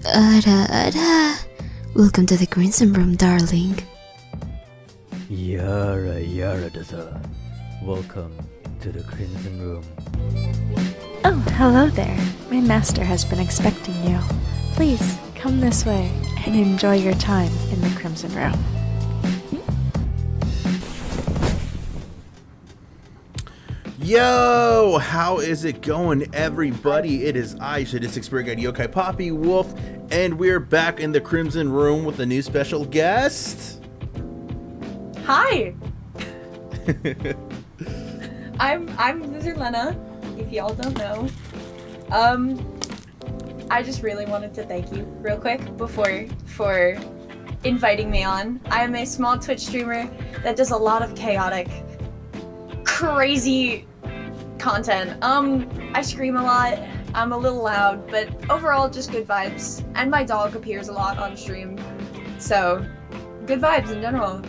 Welcome to the Crimson Room, darling. Yara da. Welcome to the Crimson Room. Oh, hello there. My master has been expecting you. Please, come this way and enjoy your time in the Crimson Room. Yo, how is it going, everybody? It is I, Sadistic Spirit Guide Yokai Papiwolf, and we're back in the Crimson Room with a new special guest. Hi. I'm LoserLena, if y'all don't know. I just really wanted to thank you real quick for inviting me on. I am a small Twitch streamer that does a lot of chaotic, crazy content. I scream a lot, I'm a little loud, but overall just good vibes. And my dog appears a lot on stream. So, good vibes in general.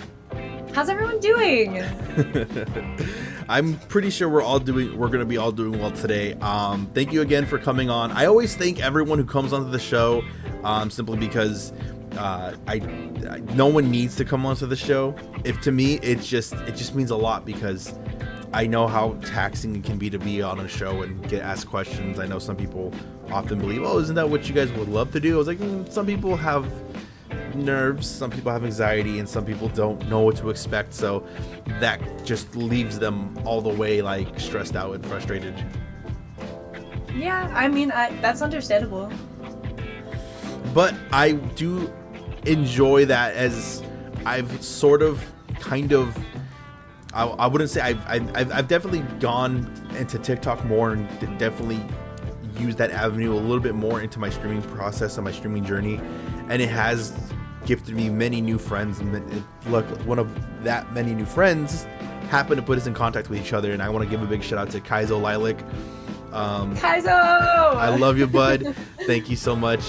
How's everyone doing? I'm pretty sure we're gonna be all doing well today. Thank you again for coming on. I always thank everyone who comes onto the show, simply because no one needs to come onto the show. To me, it just means a lot, because I know how taxing it can be on a show and get asked questions. I know some people often believe, oh, isn't that what you guys would love to do? I was like, some people have nerves, some people have anxiety, and some people don't know what to expect, so that just leaves them all the way like stressed out and frustrated. Yeah, I mean, that's understandable. But I do enjoy that, as I've sort of I wouldn't say I've definitely gone into TikTok more and definitely used that avenue a little bit more into my streaming process and my streaming journey, and it has gifted me many new friends. And look, one of that many new friends happened to put us in contact with each other, and I want to give a big shout out to Kaizo Lilac. Kaizo! I love you, bud. Thank you so much.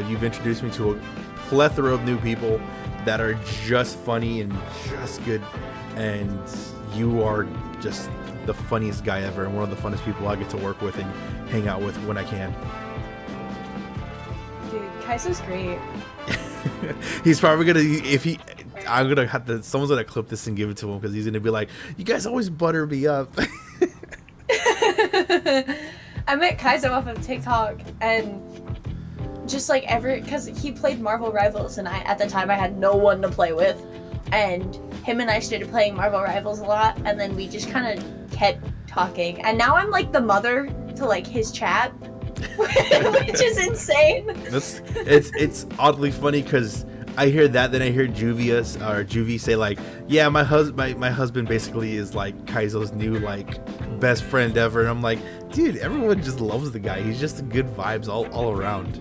You've introduced me to a plethora of new people that are just funny and just good, and you are just the funniest guy ever, and one of the funnest people I get to work with and hang out with when I can. Dude, Kaizo's great. He's probably someone's gonna clip this and give it to him, because he's gonna be like, you guys always butter me up. I met Kaizo off of TikTok, and just like because he played Marvel Rivals, and at the time I had no one to play with, and him and I started playing Marvel Rivals a lot, and then we just kind of kept talking, and now I'm like the mother to like his chat, which is insane. It's oddly funny, because I hear that, then I hear Juvie say like, yeah, my husband basically is like Kaizo's new like best friend ever, and I'm like, dude, everyone just loves the guy. He's just good vibes all around.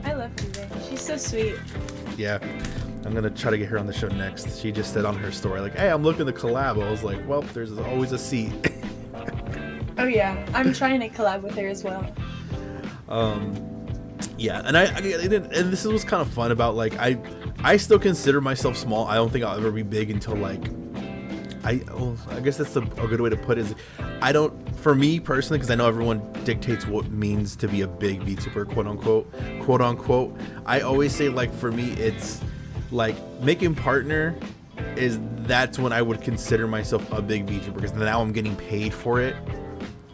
I love Juvie. She's so sweet. Yeah. I'm gonna try to get her on the show next. She just said on her story like, hey, I'm looking to collab. I was like, well, there's always a seat. Oh yeah, I'm trying to collab with her as well. Yeah, and and this was kind of fun about like, I still consider myself small. I don't think I'll ever be big until like, I guess that's a good way to put it. Is for me personally, because I know everyone dictates what it means to be a big VTuber, quote unquote. I always say, like, for me, it's like making partner that's when I would consider myself a big VTuber, because now I'm getting paid for it.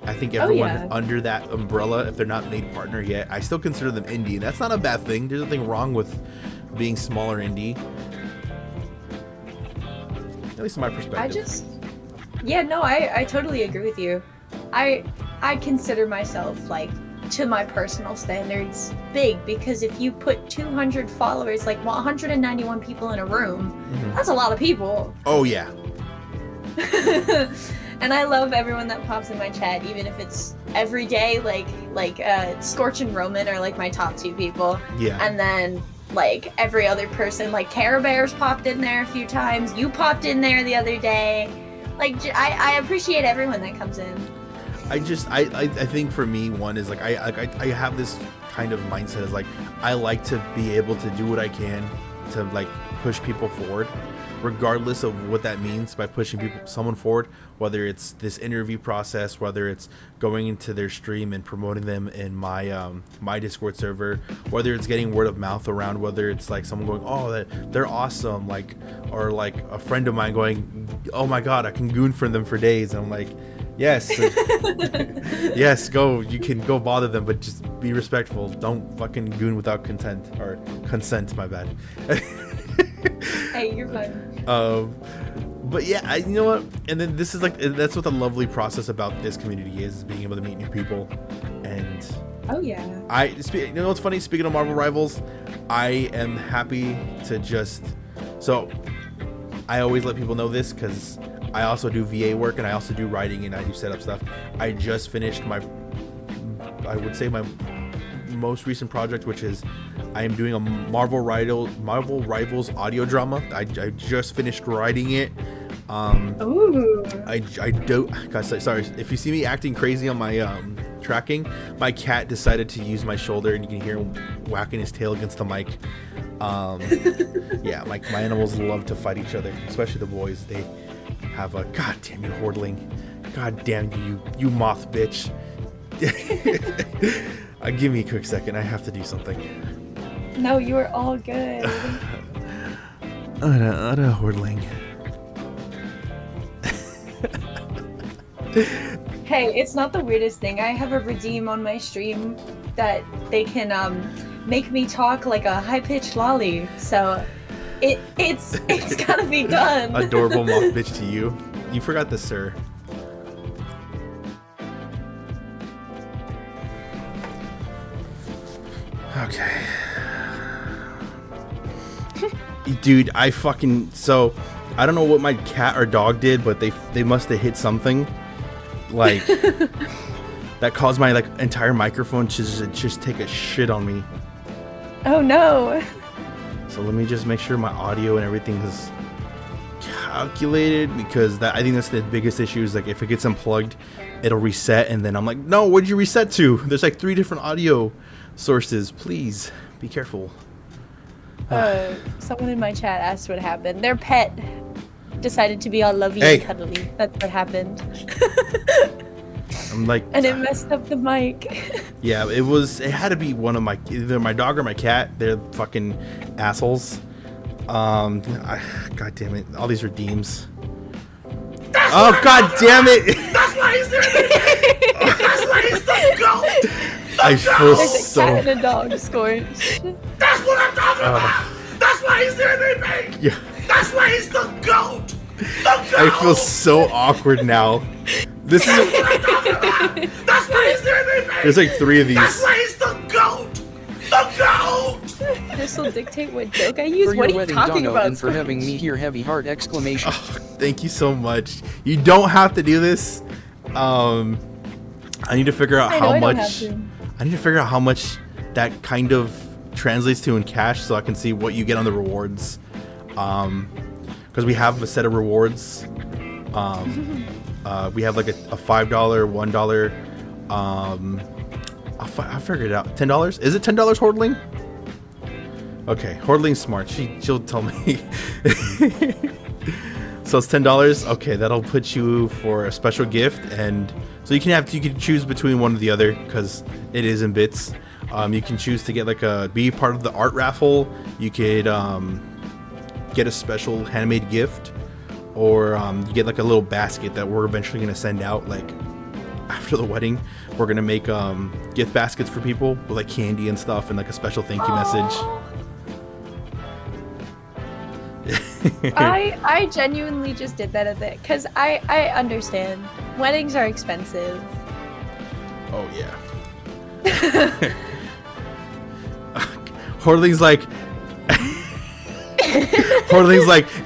I think everyone under that umbrella, if they're not made partner yet, I still consider them indie. That's not a bad thing. There's nothing wrong with being smaller indie. At least in my perspective. I totally agree with you. I consider myself, like, to my personal standards, big, because if you put 200 followers, like 191 people in a room, that's a lot of people. Oh yeah. And I love everyone that pops in my chat, even if it's every day, like Scorch and Roman are like my top two people. Yeah. And then like every other person, like Care Bears popped in there a few times. You popped in there the other day. Like, I appreciate everyone that comes in. I think for me, one is like I have this kind of mindset is like, I like to be able to do what I can to like push people forward. regardless of what that means, by pushing someone forward, whether it's this interview process, whether it's going into their stream and promoting them in my my Discord server, whether it's getting word of mouth around, whether it's like someone going, oh, they're awesome, like, or like a friend of mine going, oh my god, I can goon for them for days, and I'm like, yes, yes, go, you can go bother them, but just be respectful. Don't fucking goon without consent, my bad. Hey, you're fine. But yeah, you know what? And then this is like, that's what the lovely process about this community is being able to meet new people. And Oh yeah. you know what's funny? Speaking of Marvel Rivals, I am happy to so I always let people know this because I also do VA work and I also do writing and I do setup stuff. I just finished I would say my most recent project, which is I am doing a Marvel Rivals audio drama. I just finished writing it. Ooh. I don't. God, sorry if you see me acting crazy on my tracking. My cat decided to use my shoulder, and you can hear him whacking his tail against the mic. Yeah, my animals love to fight each other, especially the boys. They have a god damn you hordling, god damn you moth bitch. Give me a quick second. I have to do something. No, you are all good. Utter hordling. Hey, it's not the weirdest thing. I have a redeem on my stream that they can make me talk like a high-pitched lolly. So it's gotta be done. Adorable moth bitch to you. You forgot the sir. Okay. Dude, I don't know what my cat or dog did, but they must have hit something like that caused my like entire microphone to just take a shit on me. Oh no. So let me just make sure my audio and everything is calculated, because I think that's the biggest issue is like if it gets unplugged, it'll reset, and then I'm like, no, what'd you reset to? There's like 3 different audio sources. Please be careful. Someone in my chat asked what happened. Their pet decided to be all lovey and cuddly. That's what happened. I'm like, and it messed up the mic. Yeah, it had to be one of either my dog or my cat. They're fucking assholes. God damn it, all these redeems. Oh god damn it! That's why he's there. That's why he's the goat. I feel There's a so. cat and a dog scorched. That's what I'm talking about. That's why he's there, they Yeah. That's why he's the goat. The goat. I feel so awkward now. This is. That's why he's there, they There's like 3 of these. That's why he's the goat. The goat. This will dictate what joke I use. For What are your you wedding, talking Dono, about? and for having me here, heavy heart exclamation. Oh, thank you so much. You don't have to do this. I need to figure out how much. I need to figure out how much that kind of translates to in cash, so I can see what you get on the rewards. Because we have a set of rewards. We have like a $5, $1. I figured it out. $10? Is it $10, Hordling? Okay, Hordling's smart. She'll tell me. So it's $10. Okay, that'll put you for a special gift, and so you can choose between one or the other because it is in bits. You can choose to get be part of the art raffle. You could get a special handmade gift, or you get like a little basket that we're eventually gonna send out after the wedding. We're gonna make gift baskets for people with like candy and stuff and like a special thank you message. I genuinely just did that because I understand weddings are expensive. Oh yeah. Hordling's like,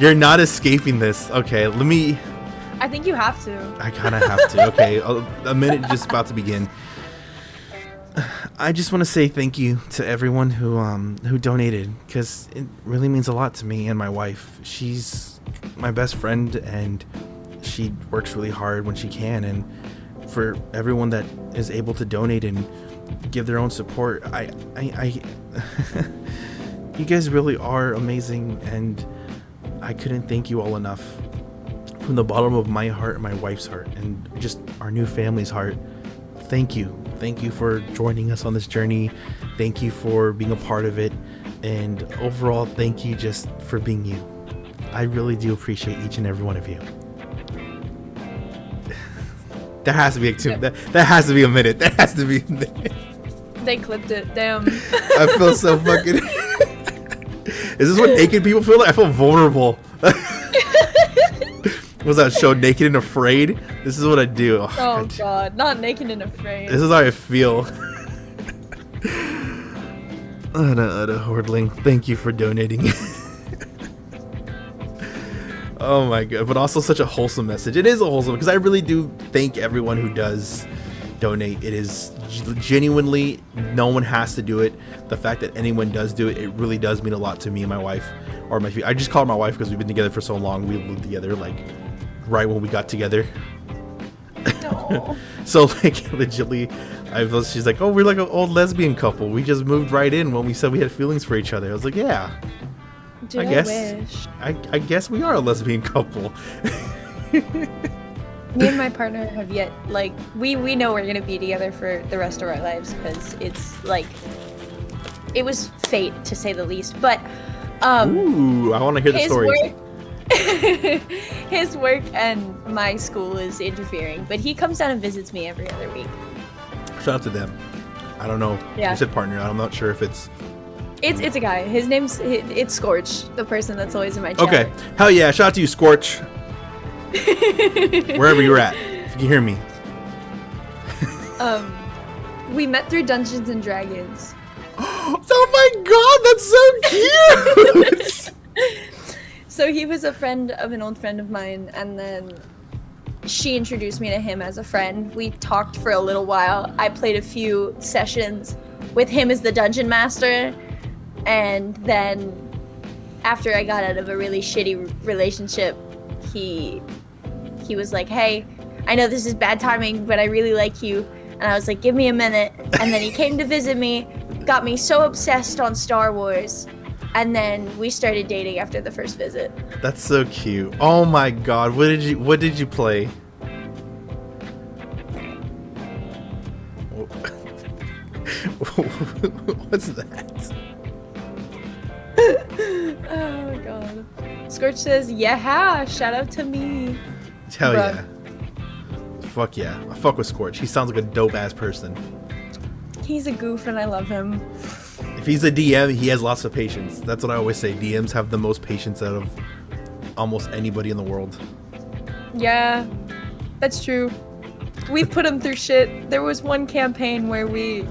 you're not escaping this. Okay, I think you have to. I kind of have to. Okay, a minute just about to begin. I just want to say thank you to everyone who donated, because it really means a lot to me and my wife. She's my best friend, and she works really hard when she can. And for everyone that is able to donate and give their own support, I you guys really are amazing, and I couldn't thank you all enough. From the bottom of my heart and my wife's heart and just our new family's heart, thank you. Thank you for joining us on this journey. Thank you for being a part of it. And overall, thank you just for being you. I really do appreciate each and every one of you. That has to be that has to be a minute. That has to be a minute. They clipped it. Damn. I feel so fucking... Is this what naked people feel like? I feel vulnerable. Was that show Naked and Afraid? This is what I do. Oh God, not Naked and Afraid. This is how I feel. Ada Hordling, thank you for donating. Oh my God, but also such a wholesome message. It is a wholesome, because I really do thank everyone who does donate. It is genuinely, no one has to do it. The fact that anyone does do it, it really does mean a lot to me and my wife. Or I just call her my wife because we've been together for so long. We lived together like right when we got together. So like legitly, she's like, oh, we're like an old lesbian couple. We just moved right in when we said we had feelings for each other. I was like, yeah. Dude, I wish. I guess we are a lesbian couple. Me and my partner have yet, like, we know we're gonna be together for the rest of our lives because it's like, it was fate to say the least. But ooh, I want to hear the story. His work and my school is interfering, but he comes down and visits me every other week. Shout out to them. I don't know. Yeah. You said partner. I'm not sure if it's a guy. His name's it's Scorch, the person that's always in my chat. Okay. Hell yeah! Shout out to you, Scorch. Wherever you're at, if you can hear me. We met through Dungeons and Dragons. Oh my God, that's so cute. So he was a friend of an old friend of mine, and then she introduced me to him as a friend. We talked for a little while. I played a few sessions with him as the dungeon master, and then after I got out of a really shitty relationship, he was like, hey, I know this is bad timing, but I really like you. And I was like, give me a minute. And then he came to visit me, got me so obsessed on Star Wars, and then we started dating after the first visit. That's so cute. Oh my God, what did you play? What's that? Oh God. Scorch says, yeah, shout out to me. Hell Bruh. yeah. Fuck yeah. I fuck with Scorch. He sounds like a dope ass person. He's a goof and I love him. If he's a DM, he has lots of patience. That's what I always say. DMs have the most patience out of almost anybody in the world. Yeah, that's true. We've put him through shit. There was one campaign where we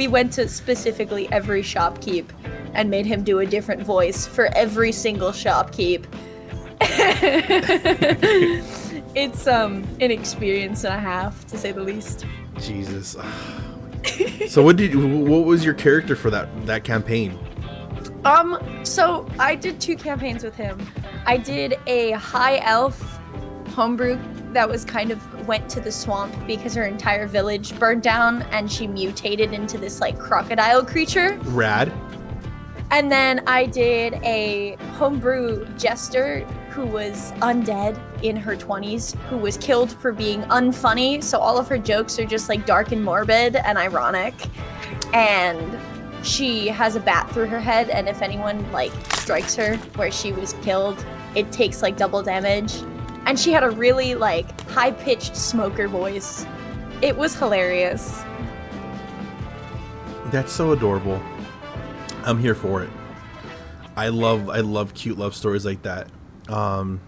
went to specifically every shopkeep and made him do a different voice for every single shopkeep. It's an experience and a half, to say the least. Jesus. So what was your character for that campaign? So I did 2 campaigns with him. I did a high elf homebrew that was kind of went to the swamp because her entire village burned down and she mutated into this like crocodile creature. Rad. And then I did a homebrew jester who was undead in her 20s, who was killed for being unfunny, so all of her jokes are just like dark and morbid and ironic. And she has a bat through her head, and if anyone like strikes her where she was killed, it takes like double damage. And she had a really like high-pitched smoker voice. It was hilarious. That's so adorable. I'm here for it. I love cute love stories like that. God,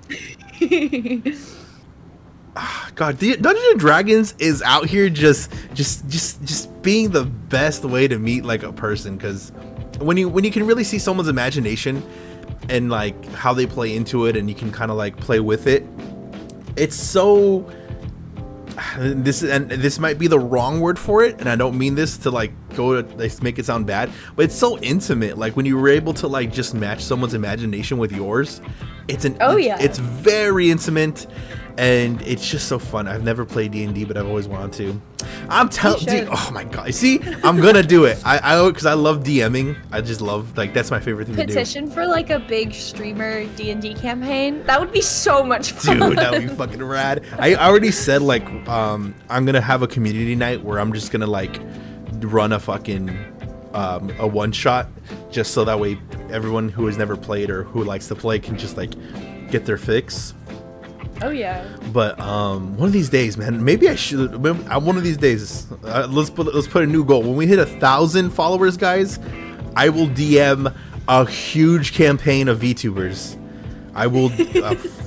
Dungeons and Dragons is out here just being the best way to meet like a person, because when you can really see someone's imagination and like how they play into it, and you can kind of like play with it. It's so this might be the wrong word for it, and I don't mean this to like make it sound bad, but it's so intimate. Like when you were able to like just match someone's imagination with yours, it's very intimate, and it's just so fun. I've never played D&D, but I've always wanted to. I'm telling you, oh my god! See, I'm gonna do it. I because I love DMing. I just love, like, that's my favorite thing to do. Petition for like a big streamer D&D campaign. That would be so much fun. Dude, that would be fucking rad. I already said, like, I'm gonna have a community night where I'm just gonna, like, run a fucking a one shot, just so that way everyone who has never played or who likes to play can just, like, get their fix. Oh yeah. But one of these days, man, maybe I should. One of these days, let's put a new goal. When we hit 1,000 followers, guys, I will DM a huge campaign of VTubers. I will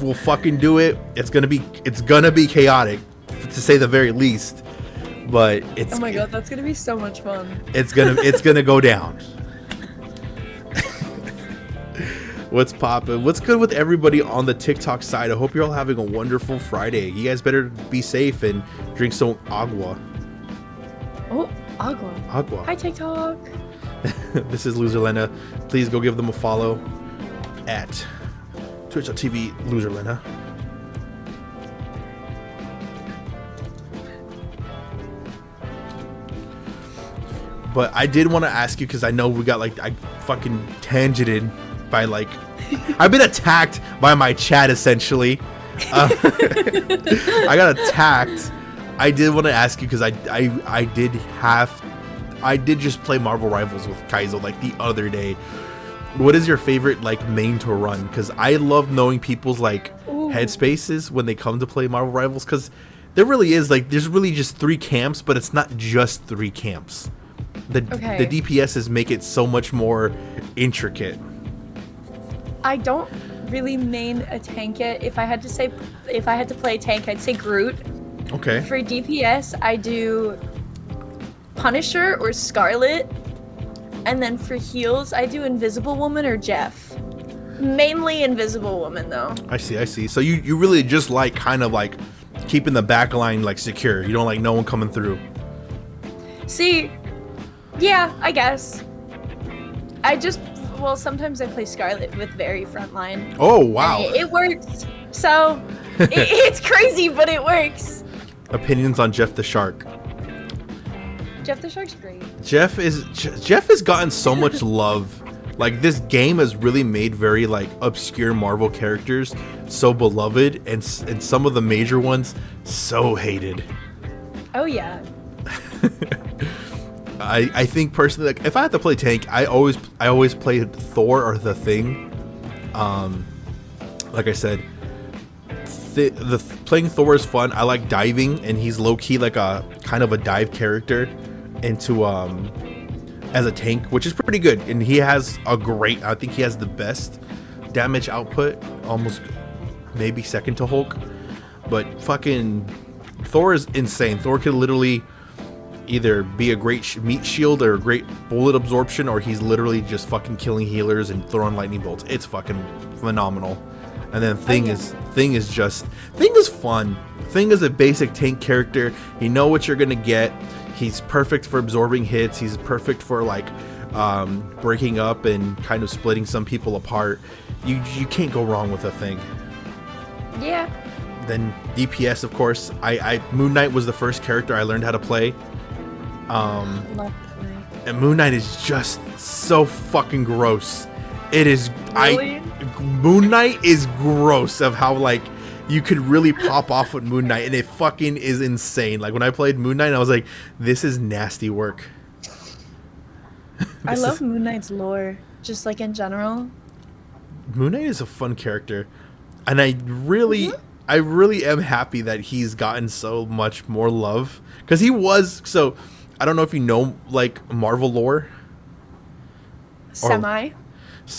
we'll fucking do it. It's gonna be chaotic, to say the very least. But it's, oh my god, that's gonna be so much fun. It's gonna go down. What's poppin'? What's good with everybody on the TikTok side? I hope you're all having a wonderful Friday. You guys better be safe and drink some agua. Oh, agua. Agua. Hi, TikTok. This is LoserLena. Please go give them a follow at twitch.tv LoserLena. But I did want to ask you, because I know we got, like, I fucking tangented by, like, I've been attacked by my chat, essentially. I got attacked. I did want to ask you, because I did just play Marvel Rivals with Kaizo, like, the other day. What is your favorite, like, main to run? Because I love knowing people's, like, headspaces when they come to play Marvel Rivals, because there really is, like, there's really just 3 camps, but it's not just 3 camps. The DPSs make it so much more intricate. I don't really main a tank yet. If I had to play a tank, I'd say Groot. Okay. For DPS, I do Punisher or Scarlet. And then for heals, I do Invisible Woman or Jeff. Mainly Invisible Woman, though. I see. So you really just like kind of like keeping the back line, like, secure. You don't like no one coming through. See, yeah, I guess. Sometimes I play Scarlet with very frontline. Oh, wow. It works. So, it's crazy, but it works. Opinions on Jeff the Shark. Jeff the Shark's great. Jeff has gotten so much love. Like, this game has really made very, like, obscure Marvel characters so beloved, and some of the major ones so hated. Oh yeah. I think personally, like, if I had to play tank, I always played Thor or the Thing. Like I said, playing Thor is fun. I like diving, and he's low key like a kind of a dive character into as a tank, which is pretty good. And he has I think he has the best damage output, almost maybe second to Hulk. But fucking Thor is insane. Thor could literally either be a great meat shield or a great bullet absorption, or he's literally just fucking killing healers and throwing lightning bolts. It's fucking phenomenal. And then Thing is fun. Thing is a basic tank character. You know what you're gonna get. He's perfect for absorbing hits. He's perfect for, like, breaking up and kind of splitting some people apart. You can't go wrong with a Thing. Yeah. Then DPS, of course. Moon Knight was the first character I learned how to play. And Moon Knight is just so fucking gross. It is. Really? Moon Knight is gross of how, like, you could really pop off with Moon Knight, and it fucking is insane. Like, when I played Moon Knight, I was like, this is nasty work. I love Moon Knight's lore, just like in general. Moon Knight is a fun character, and I really am happy that he's gotten so much more love, because he was so. I don't know if you know, like, Marvel lore. Semi.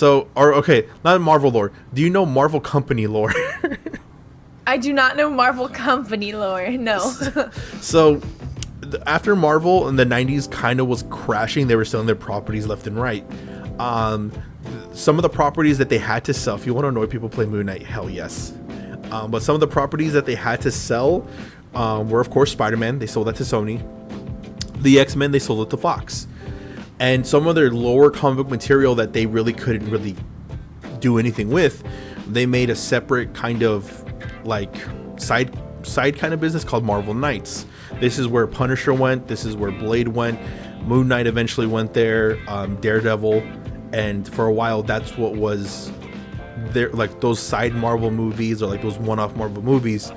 Okay, not Marvel lore. Do you know Marvel Company lore? I do not know Marvel Company lore, no. So, after Marvel in the 90s kind of was crashing, they were selling their properties left and right. Some of the properties that they had to sell, if you want to annoy people play Moon Knight, hell yes. But some of the properties that they had to sell were, of course, Spider-Man. They sold that to Sony. The X-Men, they sold it to Fox. And some of their lower comic book material that they really couldn't really do anything with, they made a separate kind of, like, side kind of business called Marvel Knights. This is where Punisher went. This is where Blade went. Moon Knight eventually went there. Daredevil, and for a while that's what was there. Like those side Marvel movies or like those one-off Marvel movies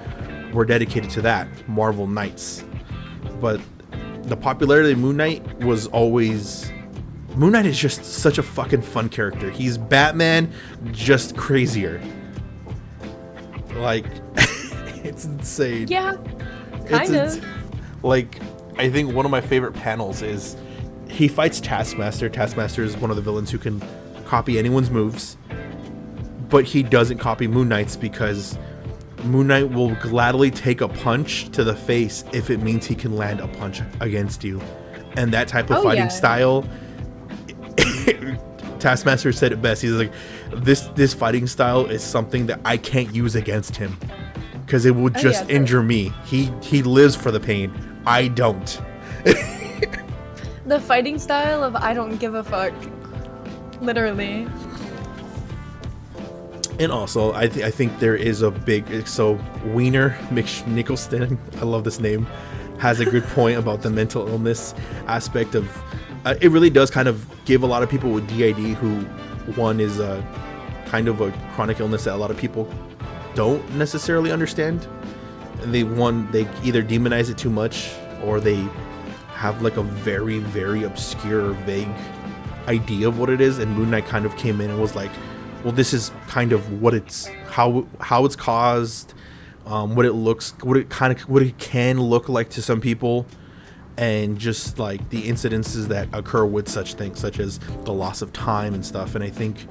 were dedicated to that, Marvel Knights. But the popularity of Moon Knight was always. Moon Knight is just such a fucking fun character. He's Batman, just crazier. Like, it's insane. Yeah, kind of. Like, I think one of my favorite panels is he fights Taskmaster. Taskmaster is one of the villains who can copy anyone's moves, but he doesn't copy Moon Knight's because Moon Knight will gladly take a punch to the face if it means he can land a punch against you. And that type of fighting style, Taskmaster said it best. He's like, this fighting style is something that I can't use against him because it will just injure me. He lives for the pain. I don't. The fighting style of I don't give a fuck. Literally. And also, I think there is a big... So, Wiener Nicholson, I love this name, has a good point about the mental illness aspect of... it really does kind of give a lot of people with DID who, one, is a kind of a chronic illness that a lot of people don't necessarily understand. And they either demonize it too much or they have like a very, very obscure, vague idea of what it is. And Moon Knight kind of came in and was like, well, this is kind of what it's, how it's caused, what it can look like to some people, and just like the incidences that occur with such things, such as the loss of time and stuff. And I think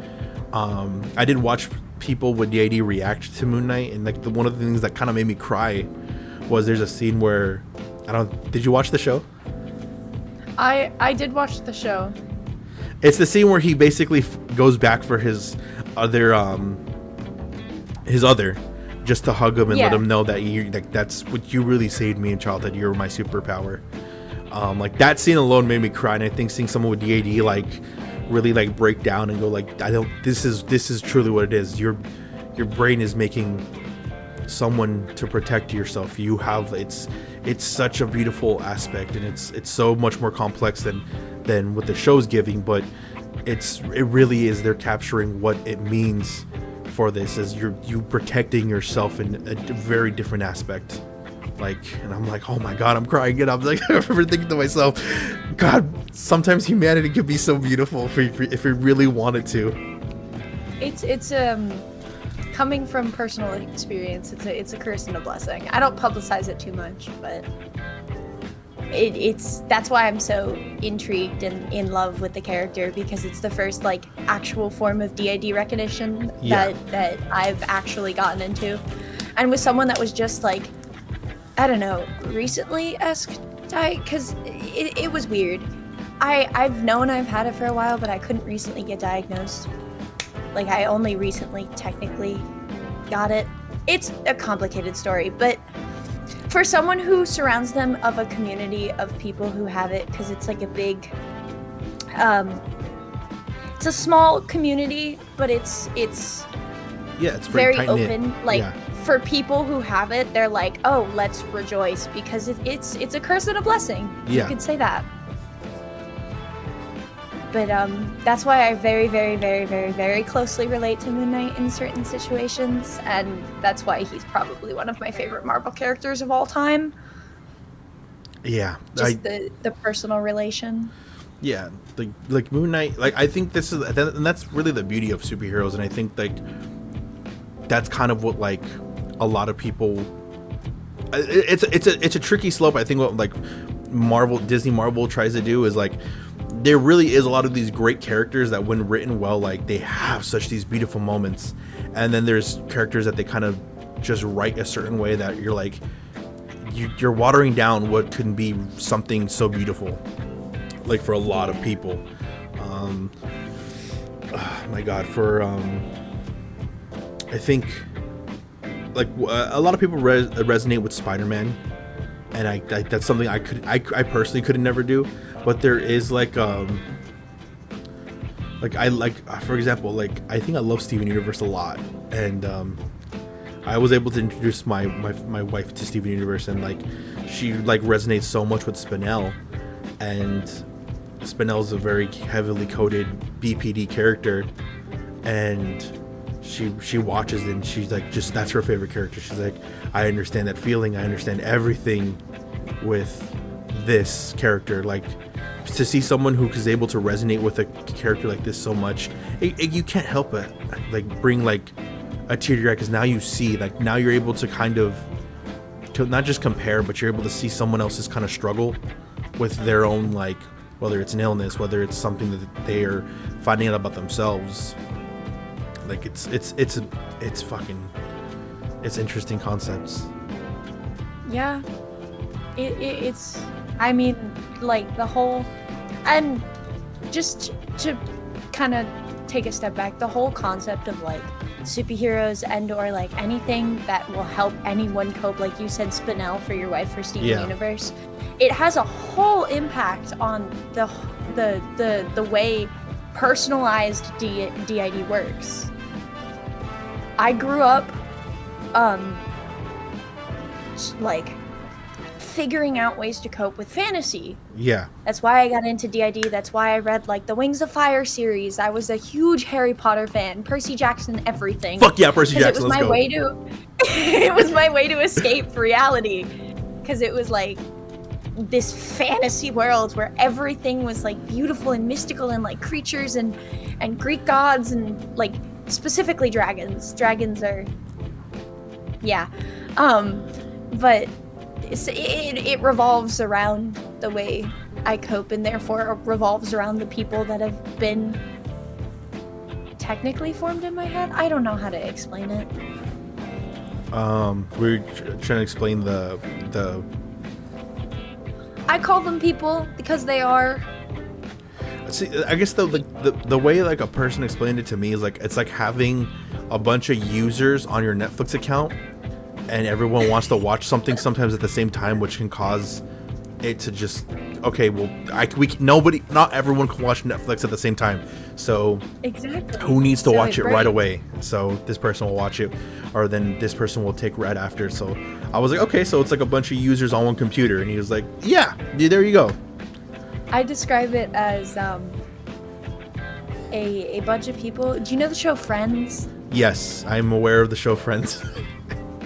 I did watch people with DID react to Moon Knight, and like one of the things that kind of made me cry was there's a scene where did you watch the show? I did watch the show. It's the scene where he basically goes back for his other just to hug him and let him know that that's what you really saved me in childhood. You're my superpower. Like that scene alone made me cry, and I think seeing someone with DID like really like break down and go like, this is truly what it is. Your brain is making someone to protect yourself. You have it's such a beautiful aspect, and it's so much more complex than what the show's giving, but it really is. They're capturing what it means for this as you protecting yourself in a very different aspect. Like, and I'm like, oh my god, I'm crying. And I'm like, I remember thinking to myself, God, sometimes humanity could be so beautiful if we really wanted to. It's coming from personal experience. It's a curse and a blessing. I don't publicize it too much, but that's why I'm so intrigued and in love with the character, because it's the first like actual form of DID recognition that I've actually gotten into, and with someone that was just like, I don't know, recently-esque because it was weird. I've known I've had it for a while, but I couldn't recently get diagnosed. Like, I only recently technically got it. It's a complicated story, but for someone who surrounds them of a community of people who have it, because it's like a big, it's a small community, but it's very very open. Like, for people who have it, they're like, oh, let's rejoice, because it's a curse and a blessing. You could say that. But that's why I very, very, very, very, very closely relate to Moon Knight in certain situations, and that's why he's probably one of my favorite Marvel characters of all time. Yeah. Just the personal relation. Yeah, like Moon Knight, like I think this is, and that's really the beauty of superheroes, and I think like that's kind of what like a lot of people, it's a tricky slope. I think what like Disney Marvel tries to do is like, there really is a lot of these great characters that when written well, like they have such these beautiful moments, and then there's characters that they kind of just write a certain way that you're like, you're watering down what can be something so beautiful, like for a lot of people. Oh my god, for I think like a lot of people resonate with Spider-Man, and I that's something I personally could never do. But there is like I like for example, like I think I love Steven Universe a lot, and I was able to introduce my wife to Steven Universe, and like she like resonates so much with Spinel, and Spinel's a very heavily coded BPD character, and she watches it and she's like, just that's her favorite character. She's like, I understand that feeling, I understand everything with this character. Like, to see someone who is able to resonate with a character like this so much, you can't help but like bring like a tear to your eye, because now you see, like, now you're able to kind of not just compare, but you're able to see someone else's kind of struggle with their own, like, whether it's an illness, whether it's something that they are finding out about themselves. Like, it's interesting concepts. Yeah, it's, I mean, like, the whole, and just to kind of take a step back, the whole concept of like superheroes and or like anything that will help anyone cope, like you said, Spinel for your wife, for Steven Universe, it has a whole impact on the way personalized DID works. I grew up like figuring out ways to cope with fantasy. Yeah. That's why I got into DID. That's why I read like the Wings of Fire series. I was a huge Harry Potter fan. Percy Jackson, everything. Fuck yeah, Percy Jackson. It was my way to it was my way to escape reality, because it was like this fantasy world where everything was like beautiful and mystical and like creatures and Greek gods and like specifically dragons. Dragons are, yeah. But it revolves around the way I cope, and therefore it revolves around the people that have been technically formed in my head. I don't know how to explain it. We're trying to explain the I call them people because they are. See, I guess the way like a person explained it to me is like, it's like having a bunch of users on your Netflix account, and everyone wants to watch something sometimes at the same time, which can cause it to just, okay, well, not everyone can watch Netflix at the same time. So exactly, who needs to watch it right away? So this person will watch it, or then this person will take right after. So I was like, okay, so it's like a bunch of users on one computer, and he was like, yeah, there you go. I describe it as a bunch of people. Do you know the show Friends? Yes, I'm aware of the show Friends.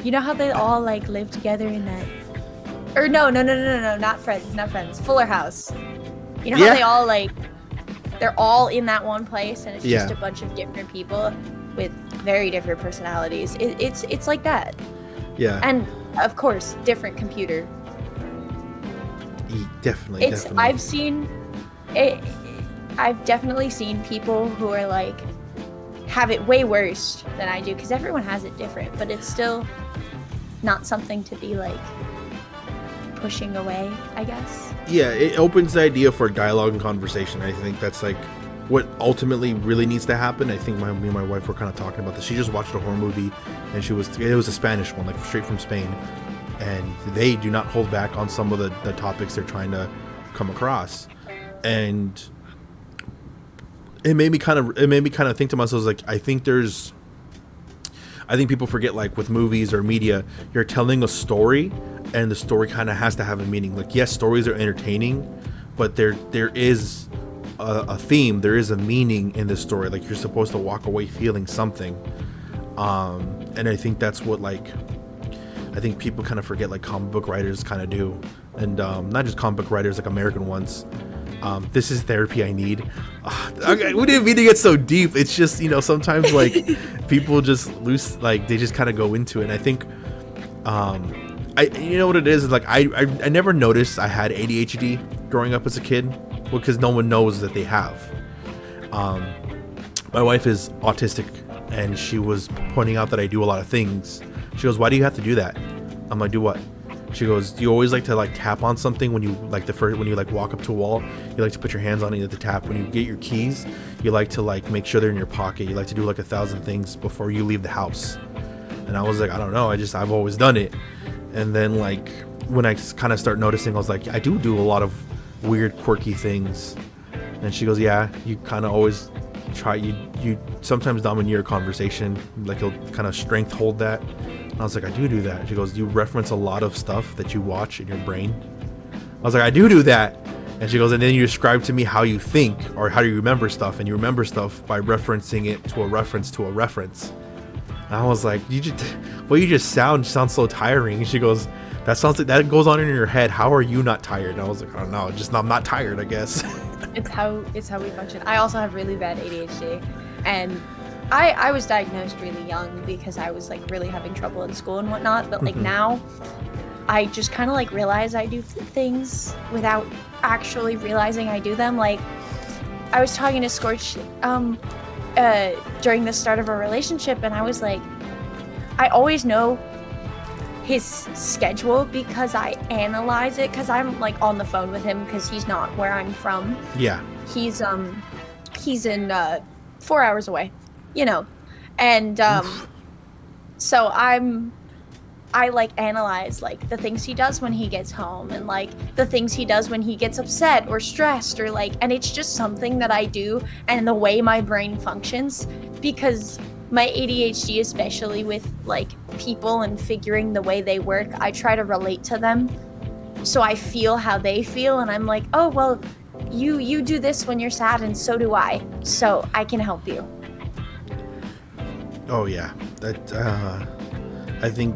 You know how they all like live together in that, or no, not Friends, Fuller House. You know how they all like, they're all in that one place, and it's just a bunch of different people with very different personalities. It's like that. Yeah. And of course, different computer. Definitely. I've definitely seen people who are like, have it way worse than I do, because everyone has it different, but it's still not something to be like pushing away, I guess. Yeah, it opens the idea for dialogue and conversation. I think that's like what ultimately really needs to happen. I think me and my wife were kind of talking about this. She just watched a horror movie, and it was a Spanish one, like straight from Spain, and they do not hold back on some of the topics they're trying to come across. And it made me kind of think to myself, like, I think people forget, like with movies or media, you're telling a story, and the story kind of has to have a meaning. Like, yes, stories are entertaining, but there is a theme, there is a meaning in this story. Like, you're supposed to walk away feeling something. And I think that's what, like, I think people kind of forget, like comic book writers kind of do. And not just comic book writers, like American ones. This is therapy I need. Okay, we didn't mean to get so deep. It's just, sometimes like people just lose, like they just kind of go into it. And I think, you know what it is? Like I never noticed I had ADHD growing up as a kid, because no one knows that they have. My wife is autistic, and she was pointing out that I do a lot of things. She goes, "Why do you have to do that?" I'm like, "Do what?" She goes, "Do you always like to like tap on something when you like when you like walk up to a wall? You like to put your hands on it, you like to tap. When you get your keys, you like to like make sure they're in your pocket. You like to do like 1,000 things before you leave the house." And I was like, "I don't know. I've always done it." And then like when I kind of start noticing, I was like, "I do a lot of weird, quirky things." And she goes, "Yeah, you kind of always try. You sometimes domineer a conversation. Like you'll kind of strength hold that." And I was like, I do that. She goes, you reference a lot of stuff that you watch in your brain. I was like, I do that. And she goes, and then you describe to me how you think or how you remember stuff, and you remember stuff by referencing it to a reference to a reference. And I was like, you just sounds so tiring. And she goes, that sounds like that goes on in your head. How are you not tired? And I was like, I don't know, I'm not tired, I guess. It's how we function. I also have really bad ADHD, and I was diagnosed really young because I was like really having trouble in school and whatnot. But like now, I just kind of like realize I do things without actually realizing I do them. Like I was talking to Scorch during the start of a relationship, and I was like, I always know his schedule because I analyze it, because I'm like on the phone with him because he's not where I'm from. Yeah. He's in 4 hours away, you know. And so I like analyze like the things he does when he gets home, and like the things he does when he gets upset or stressed, or like, and it's just something that I do, and the way my brain functions, because my ADHD, especially with like people and figuring the way they work, I try to relate to them. So I feel how they feel, and I'm like, oh, well, you do this when you're sad, and so do I. So I can help you. Oh yeah. That I think,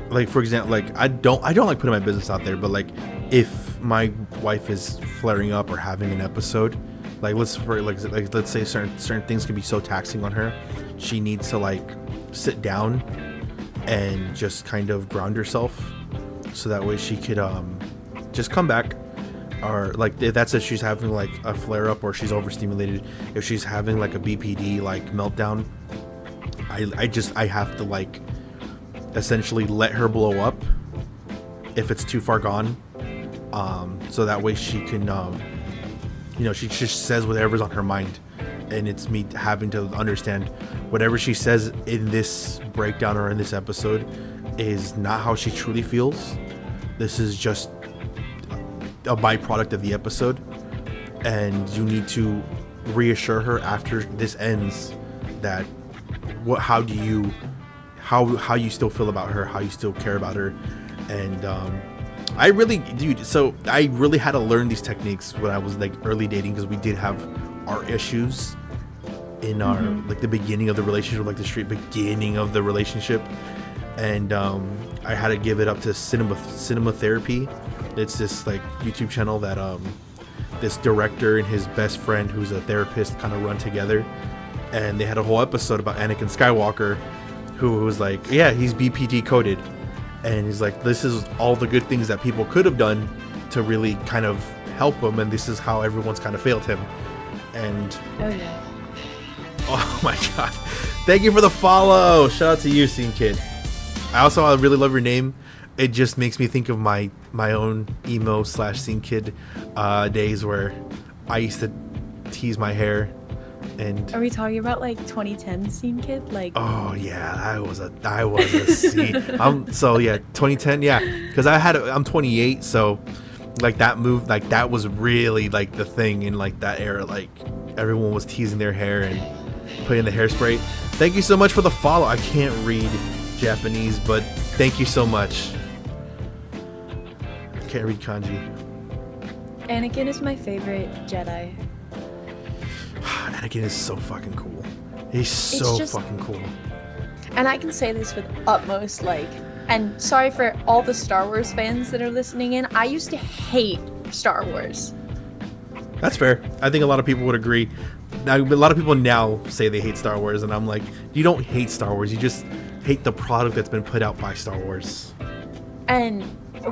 like, for example, like I don't like putting my business out there, but like if my wife is flaring up or having an episode, like let's say certain things can be so taxing on her, she needs to like sit down and just kind of ground herself, so that way she could just come back. Or like if that's if she's having like a flare up or she's overstimulated, if she's having like a BPD like meltdown, I have to like essentially let her blow up if it's too far gone, so that way she can she just says whatever's on her mind, and it's me having to understand whatever she says in this breakdown or in this episode is not how she truly feels. This is just a byproduct of the episode, and you need to reassure her after this ends that how you still feel about her, how you still care about her. And I really had to learn these techniques when I was like early dating, because we did have our issues in our like the beginning of the relationship, like the straight beginning of the relationship, and I had to give it up to cinema therapy. It's this like YouTube channel that this director and his best friend, who's a therapist, kind of run together, and they had a whole episode about Anakin Skywalker, who was like, yeah, he's BPD coded, and he's like, this is all the good things that people could have done to really kind of help him, and this is how everyone's kind of failed him. And oh my god, thank you for the follow. Shout out to you, Scene Kid. I really love your name. It just makes me think of my own emo / Scene Kid days, where I used to tease my hair. And are we talking about like 2010 Scene Kid? Like, oh yeah, I was a scene. So yeah, 2010, yeah, because I'm 28, so like that move, like that was really like the thing in like that era. Like everyone was teasing their hair and putting the hairspray. Thank you so much for the follow. I can't read Japanese, but thank you so much. I can't read kanji. Anakin is my favorite Jedi. Anakin is so fucking cool. He's so fucking cool. And I can say this with utmost like, and sorry for all the Star Wars fans that are listening in, I used to hate Star Wars. That's fair. I think a lot of people would agree. Now, a lot of people now say they hate Star Wars, and I'm like, you don't hate Star Wars, you just hate the product that's been put out by Star Wars. And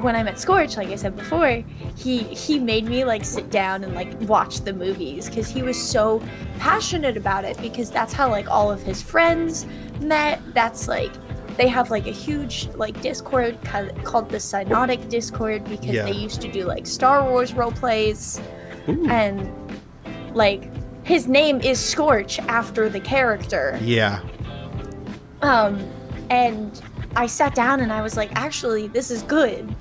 when I met Scorch, like I said before, he made me like sit down and like watch the movies, because he was so passionate about it, because that's how like all of his friends met. That's like, they have like a huge like Discord called the Synodic Discord, because they used to do like Star Wars role plays. Ooh. And like his name is Scorch after the character. Yeah. And I sat down and I was like, actually, this is good.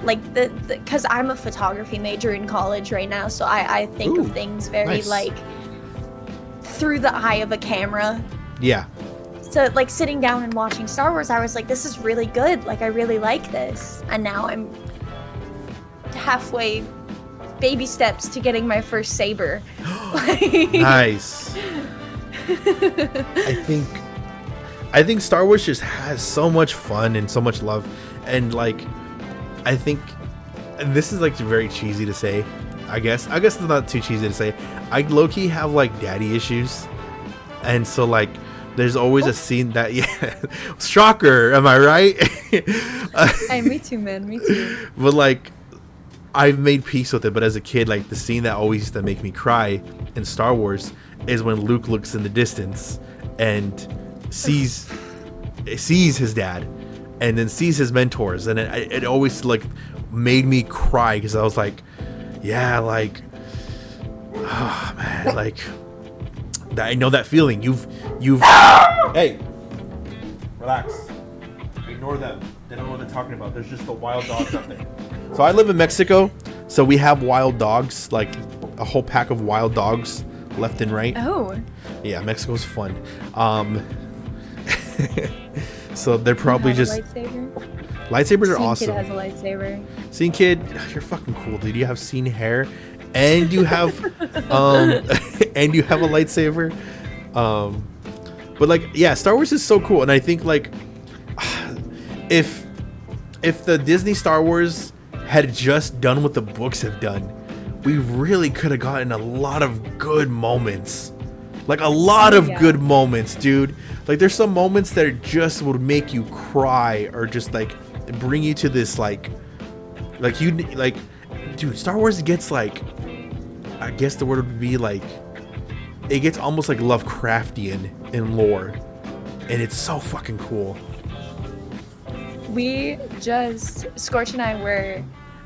Like because I'm a photography major in college right now, so I think of things very like through the eye of a camera. Yeah. to like sitting down and watching Star Wars, I was like, this is really good. Like, I really like this. And now I'm halfway, baby steps to getting my first saber. Nice. I think Star Wars just has so much fun and so much love, and like I think, and this is like very cheesy to say, I guess it's not too cheesy to say, I low-key have like daddy issues, and so like there's always a scene that shocker, am I right? Hey, me too, man, me too. But like I've made peace with it. But as a kid, like the scene that always used to make me cry in Star Wars is when Luke looks in the distance and sees his dad, and then sees his mentors, and it always like made me cry because I was like, yeah, like, oh man, like I know that feeling. You've hey, relax, ignore them. They don't know what they're talking about. There's just the wild dogs out there. So I live in Mexico, so we have wild dogs, like a whole pack of wild dogs left and right. Oh. Yeah, Mexico's fun. So they're probably just lightsabers are awesome. Kid has a lightsaber. Scene Kid, you're fucking cool, dude. You have scene hair, and you have and you have a lightsaber. But like, yeah, Star Wars is so cool, and I think like if the Disney Star Wars had just done what the books have done, we really could have gotten a lot of good moments. Like a lot of good moments, dude. Like there's some moments that just would make you cry, or just like bring you to this like you like, dude, Star Wars gets like, I guess the word would be like, it gets almost like Lovecraftian in lore, and it's so fucking cool. Scorch and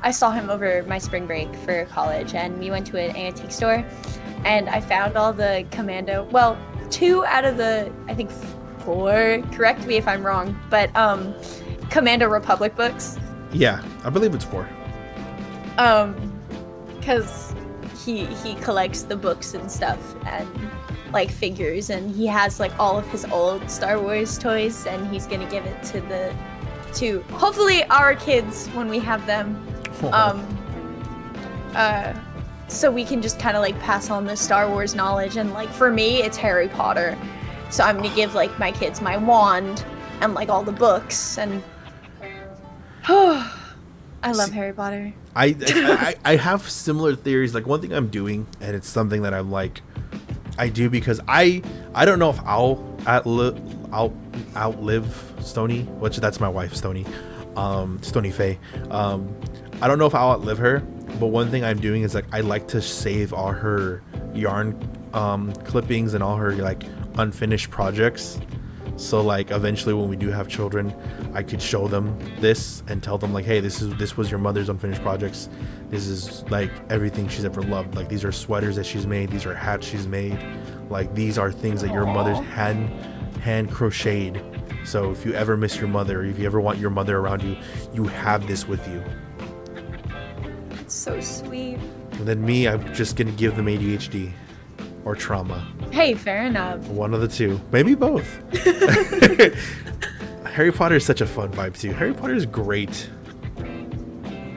I saw him over my spring break for college, and we went to an antique store, and I found all the Commando, well, 2 out of the, I think 4, correct me if I'm wrong, but Commando Republic books. Yeah, I believe it's 4. Because he collects the books and stuff, and like figures, and he has like all of his old Star Wars toys, and he's gonna give it to hopefully our kids when we have them. So we can just kind of like pass on the Star Wars knowledge, and like for me it's Harry Potter, so I'm gonna give like my kids my wand and like all the books, and I love Harry Potter. I have similar theories. Like one thing I'm doing, and it's something that I'm like, I do because I don't know if I'll outlive Stony, which that's my wife, Stony, Stony Faye. I don't know if I'll outlive her, but one thing I'm doing is like I like to save all her yarn clippings and all her like unfinished projects. So like eventually when we do have children, I could show them this and tell them like, hey, this was your mother's unfinished projects. This is like everything she's ever loved. Like these are sweaters that she's made. These are hats she's made. Like these are things that your mother's hand crocheted. So if you ever miss your mother, or if you ever want your mother around you, you have this with you. It's so sweet. And then me, I'm just gonna give them ADHD or trauma. Hey, fair enough. One of the two, maybe both. Harry Potter is such a fun vibe too. Harry Potter is great.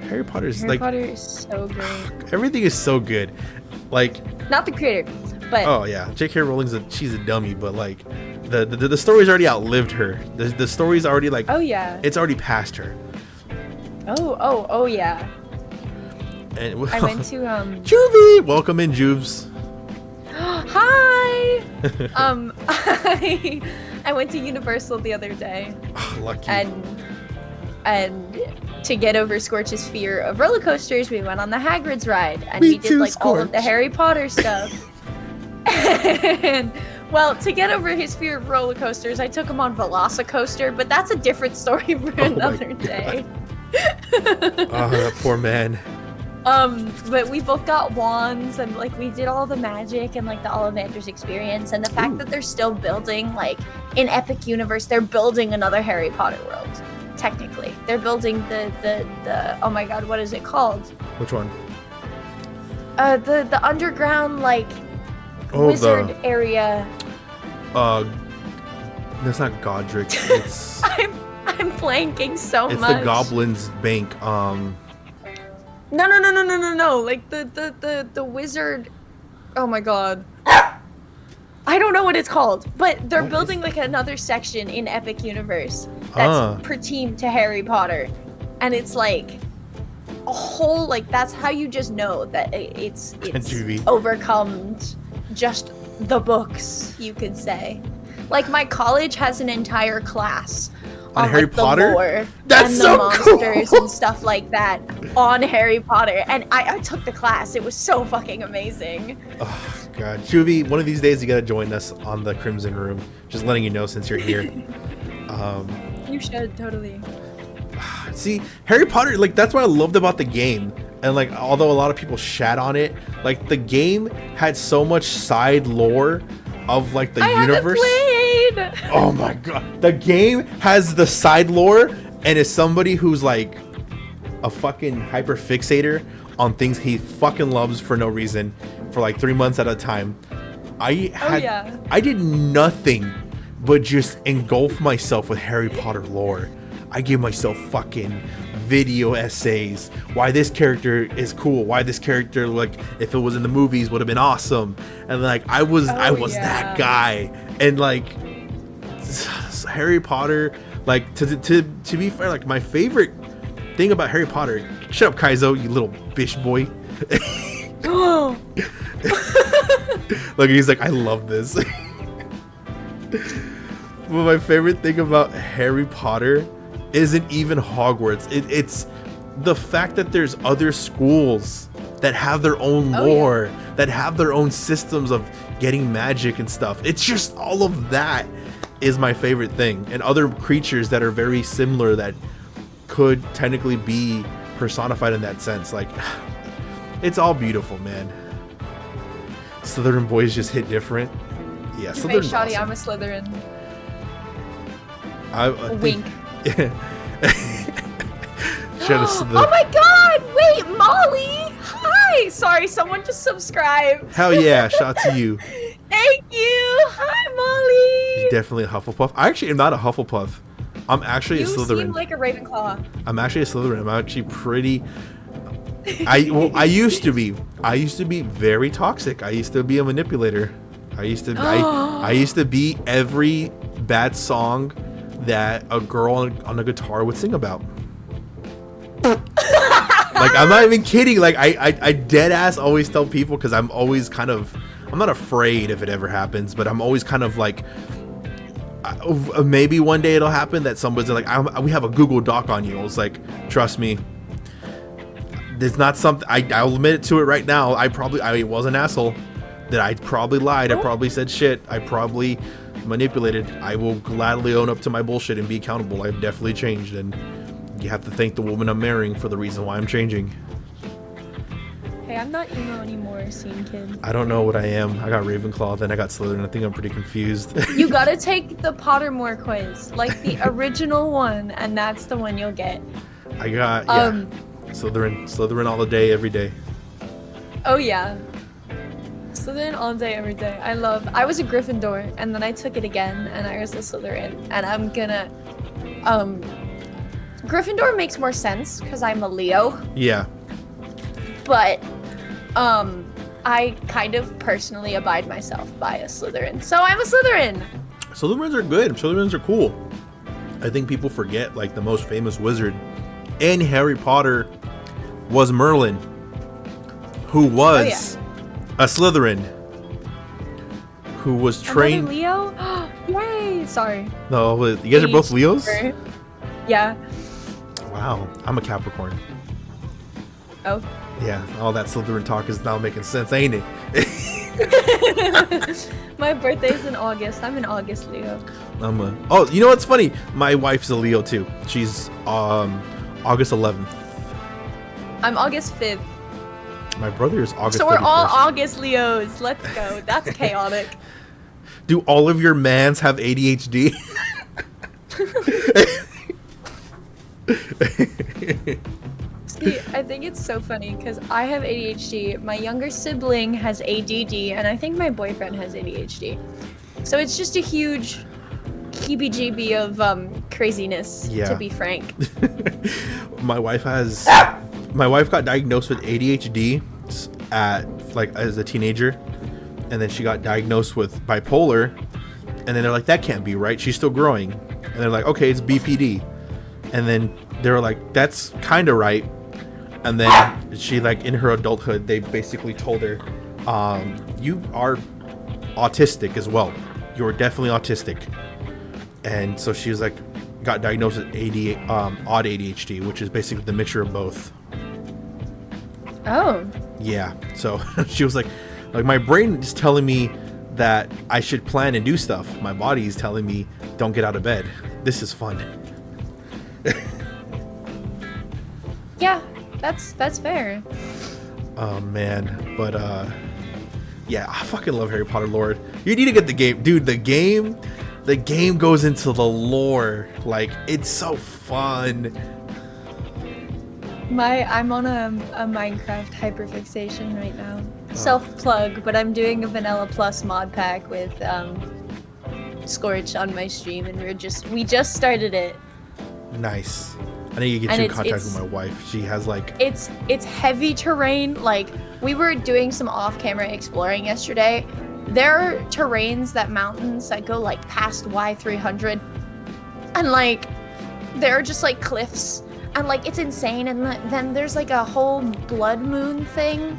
Harry Potter is so great. Everything is so good. Like, not the creator, but oh yeah, J.K. Rowling's she's a dummy, but like the story's already outlived her. The story's already like, oh yeah, it's already past her. Oh yeah. And I went to Juvie, welcome in, Juves. Hi. I went to Universal the other day. Oh, lucky. And to get over Scorch's fear of roller coasters, we went on the Hagrid's ride, and we did like all of the Harry Potter stuff. And well, to get over his fear of roller coasters, I took him on Velocicoaster, but that's a different story for another day. Oh, that poor man. But we both got wands, and like we did all the magic and like the Ollivanders experience, and the fact that they're still building, like in Epic Universe, they're building another Harry Potter world. Technically, they're building the oh my god, what is it called? Which one? The underground like wizard area. That's not Godric. It's I'm blanking so it's much. the Goblin's Bank. No. Like the wizard. Oh my god. I don't know what it's called, but they're building like another section in Epic Universe that's pertained to Harry Potter, and it's like a whole like that's how you just know that it's overcome just the books, you could say. Like my college has an entire class on Harry Potter. The lore that's and so the monsters cool. and stuff like that on Harry Potter, and I took the class. It was so fucking amazing. Oh god, Juvie, one of these days you gotta join us on the Crimson Room. Just letting you know since you're here. You should totally. See, Harry Potter, like that's what I loved about the game. And like, although a lot of people shat on it, like the game had so much side lore of like the universe. Haven't played. Oh my god, the game has the side lore, and is somebody who's like a fucking hyper fixator on things he fucking loves for no reason, for like 3 months at a time. I did nothing but just engulf myself with Harry Potter lore. I gave myself fucking video essays, why this character is cool, why this character, like if it was in the movies would have been awesome, and like I was that guy. And like Harry Potter, like to be fair, like my favorite thing about Harry Potter, shut up Kaizo, you little bitch boy. Look, he's like, I love this. But my favorite thing about Harry Potter isn't even Hogwarts. It's the fact that there's other schools that have their own lore, that have their own systems of getting magic and stuff. It's just all of that is my favorite thing. And other creatures that are very similar that could technically be personified in that sense. Like, it's all beautiful, man. Slytherin boys just hit different. Yeah, Slytherin's Shoddy, awesome. I'm a Slytherin. Wink. Oh my god! Wait, Molly! Hi! Sorry, someone just subscribed. Hell yeah, shout out to you. Thank you! Hi, Molly! You're definitely a Hufflepuff. I actually am not a Hufflepuff. I'm actually a Slytherin. You seem like a Ravenclaw. I'm actually a Slytherin. I'm actually pretty... I used to be. I used to be very toxic. I used to be a manipulator. I used to be every bad song that a girl on a guitar would sing about. Like, I'm not even kidding. Like, I dead ass always tell people, because I'm always kind of, I'm not afraid if it ever happens, but I'm always kind of like, maybe one day it'll happen that somebody's like, we have a Google Doc on you. I was like, trust me, there's not something, I'll admit it to it right now. I was an asshole. That I probably lied. I probably said shit. I probably manipulated. I will gladly own up to my bullshit and be accountable. I've definitely changed, and you have to thank the woman I'm marrying for the reason why I'm changing. Hey, I'm not emo anymore, scene kid. I don't know what I am. I got Ravenclaw, then I got Slytherin. I think I'm pretty confused. You gotta take the Pottermore quiz, like the original one, and that's the one you'll get. I got Slytherin all the day, every day. Oh yeah. Slytherin all day, every day. I was a Gryffindor, and then I took it again, and I was a Slytherin, and I'm gonna, Gryffindor makes more sense, because I'm a Leo. Yeah. But, I kind of personally abide myself by a Slytherin, so I'm a Slytherin! Slytherins are good. Slytherins are cool. I think people forget, like, the most famous wizard in Harry Potter was Merlin, who was... a Slytherin who was trained. Another Leo? Yay! Sorry. No, you guys are both Leos? Yeah. Wow, I'm a Capricorn. Oh. Yeah, all that Slytherin talk is now making sense, ain't it? My birthday's in August. I'm an August Leo. Oh, you know what's funny? My wife's a Leo too. She's August 11th. I'm August 5th. My brother is August 31st. So we're all August Leos. Let's go. That's chaotic. Do all of your mans have ADHD? See, I think it's so funny because I have ADHD, my younger sibling has ADD, and I think my boyfriend has ADHD. So it's just a huge heebie-jeebie of craziness, Yeah. to be frank. My wife got diagnosed with ADHD at like as a teenager, and then she got diagnosed with bipolar, and then they're like, that can't be right, she's still growing, and they're like, okay, it's BPD, and then they were like, that's kind of right, and then she, like, in her adulthood, they basically told her, you are autistic as well, you're definitely autistic. And so she was like, got diagnosed with odd ADHD, which is basically the mixture of both. Oh. Yeah. So she was like my brain is telling me that I should plan and do stuff. My body is telling me don't get out of bed. This is fun. Yeah, that's fair. Oh man, but yeah, I fucking love Harry Potter lore. You need to get the game, dude. The game goes into the lore. Like, it's so fun. I'm on a Minecraft hyperfixation right now. Self plug, but I'm doing a Vanilla Plus mod pack with Scorch on my stream, and we just started it. Nice. I need to get you in contact with my wife. She has like it's heavy terrain. Like, we were doing some off-camera exploring yesterday. There are terrains, mountains that go like past Y300, and like there are just like cliffs, and like it's insane. And then there's like a whole blood moon thing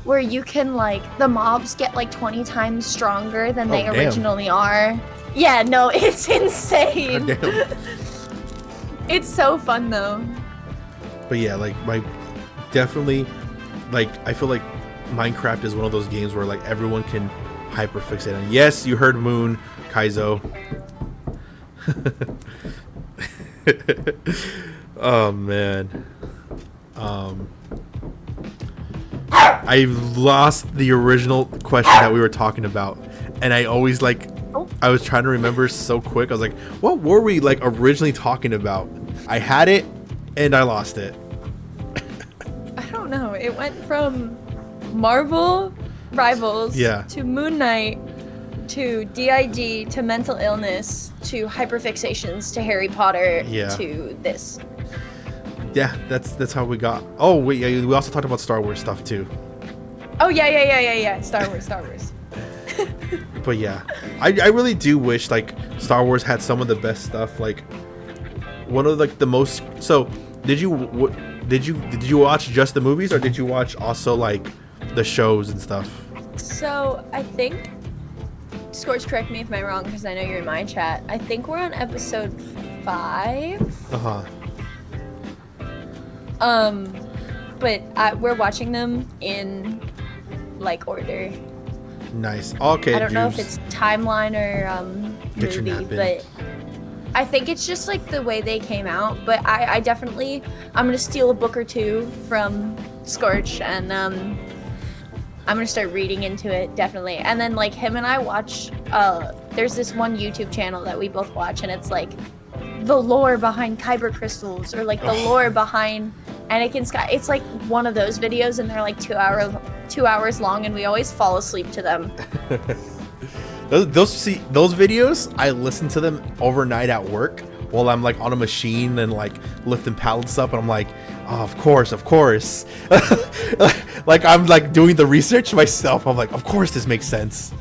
where you can, like, the mobs get like 20 times stronger than they originally are. Yeah, no, it's insane. God damn. It's so fun though. But yeah, like definitely, like, I feel like Minecraft is one of those games where like everyone can hyperfixate on. Yes, you heard Moon, Kaizo. Oh man. I lost the original question that we were talking about, and I always I was trying to remember so quick. I was like, what were we like originally talking about? I had it and I lost it. I don't know. It went from Marvel Rivals to Moon Knight to DID to mental illness to hyperfixations to Harry Potter to this. Yeah, that's how we got. Oh wait, yeah, we also talked about Star Wars stuff too. Oh yeah. Star Wars. But yeah, I really do wish like Star Wars had some of the best stuff. Like one of like the most. So did you watch just the movies, or did you watch also like the shows and stuff? So I think, Scorch, correct me if I'm wrong, because I know you're in my chat. I think we're on episode 5. But we're watching them in like order. Nice. Okay. I don't know if it's timeline or movie, but I think it's just like the way they came out. But I definitely, I'm gonna steal a book or two from Scorch, and I'm gonna start reading into it, definitely. And then like him and I watch, there's this one YouTube channel that we both watch, and it's like the lore behind kyber crystals, or like the lore behind Anakin Sky. It's like one of those videos, and they're like 2 hours long, and we always fall asleep to them. those videos, I listen to them overnight at work while I'm like on a machine and like lifting pallets up, and I'm like, oh, of course. Like I'm like doing the research myself. I'm like, of course this makes sense.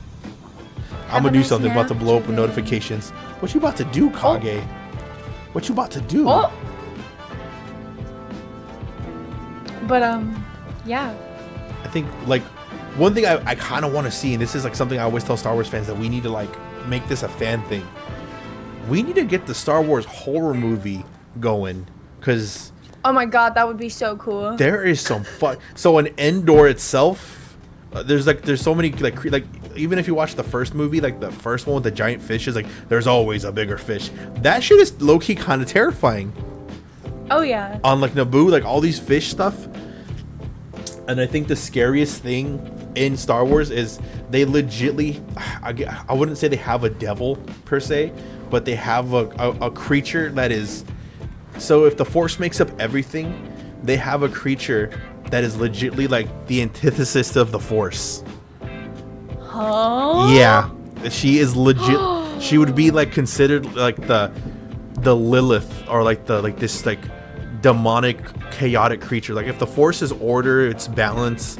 I'm gonna do something about to blow up with notifications. What you about to do, Kage? What you about to do? But yeah. I think like one thing I kind of want to see, and this is like something I always tell Star Wars fans, that we need to like make this a fan thing. We need to get the Star Wars horror movie going, because oh my god, that would be so cool. There is some fun. So in Endor itself, there's so many like even if you watch the first movie, like the first one with the giant fishes, like there's always a bigger fish. That shit is low key kind of terrifying. Oh yeah. On like Naboo, like all these fish stuff. And I think the scariest thing in Star Wars is they legitly, I wouldn't say they have a devil per se, but they have a creature that is, so if the Force makes up everything, they have a creature that is legitly like the antithesis of the Force. Huh? Yeah, she is legit. She would be like considered like the Lilith, or like this like demonic chaotic creature. Like if the Force is order, it's balance,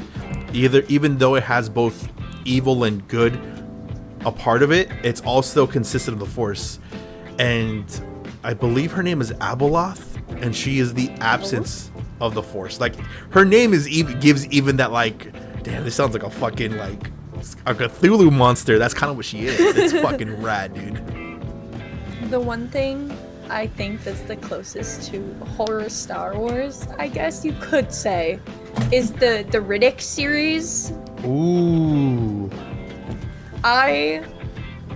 even though it has both evil and good a part of it, it's also consistent of the Force. And I believe her name is Abeloth, and she is the absence of the Force. Like her name is gives even that like, damn, this sounds like a fucking like a Cthulhu monster. That's kind of what she is. It's fucking rad, dude. The one thing I think that's the closest to horror Star Wars, I guess you could say, is the Riddick series. Ooh. I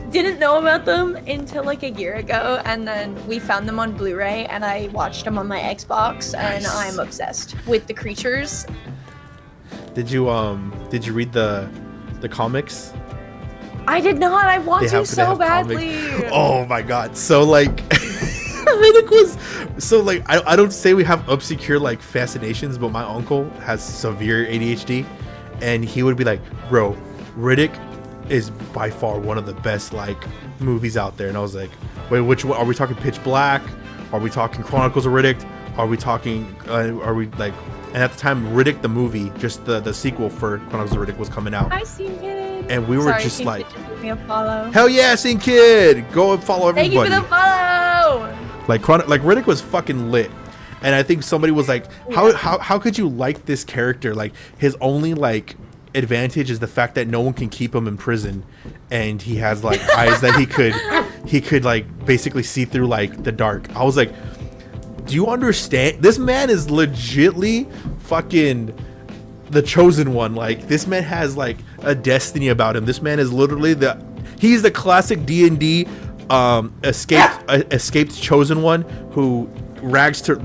didn't know about them until like a year ago, and then we found them on Blu-ray, and I watched them on my Xbox, and I'm obsessed with the creatures. Did you read the comics? I did not. I want to so badly. Comics. Oh my god. So like Riddick was so like I don't say we have obscure like fascinations, but my uncle has severe ADHD, and he would be like, bro, Riddick is by far one of the best like movies out there. And I was like, wait, which one? Are we talking Pitch Black? Are we talking Chronicles of Riddick? Are we talking are we like, and at the time Riddick the movie, just the sequel for Chronicles of Riddick was coming out. I seen Kid. And we were just like, give me a follow. Hell yeah, Seen Kid! Go and follow everybody. Thank you for the follow. Like Riddick was fucking lit. And I think somebody was like, how could you like this character? Like his only like advantage is the fact that no one can keep him in prison, and he has like eyes that he could like basically see through like the dark. I was like, do you understand? This man is legitly fucking the chosen one. Like this man has like a destiny about him. This man is literally he's the classic D&D escaped chosen one who rags to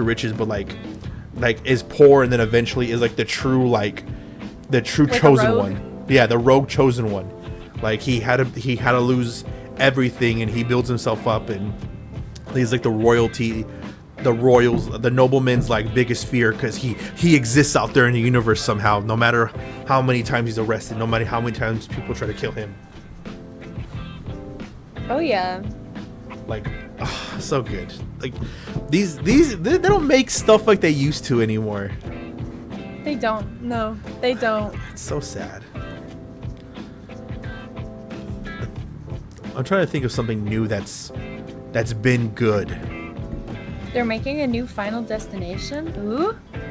riches, but like is poor, and then eventually is like the true chosen one. Yeah, the rogue chosen one. Like he had to lose everything, and he builds himself up, and he's like the nobleman's like biggest fear, because he exists out there in the universe somehow, no matter how many times he's arrested, no matter how many times people try to kill him. Oh yeah. Like, so good. Like these they don't make stuff like they used to anymore. They don't. No, they don't. It's so sad. I'm trying to think of something new that's been good. They're making a new Final Destination.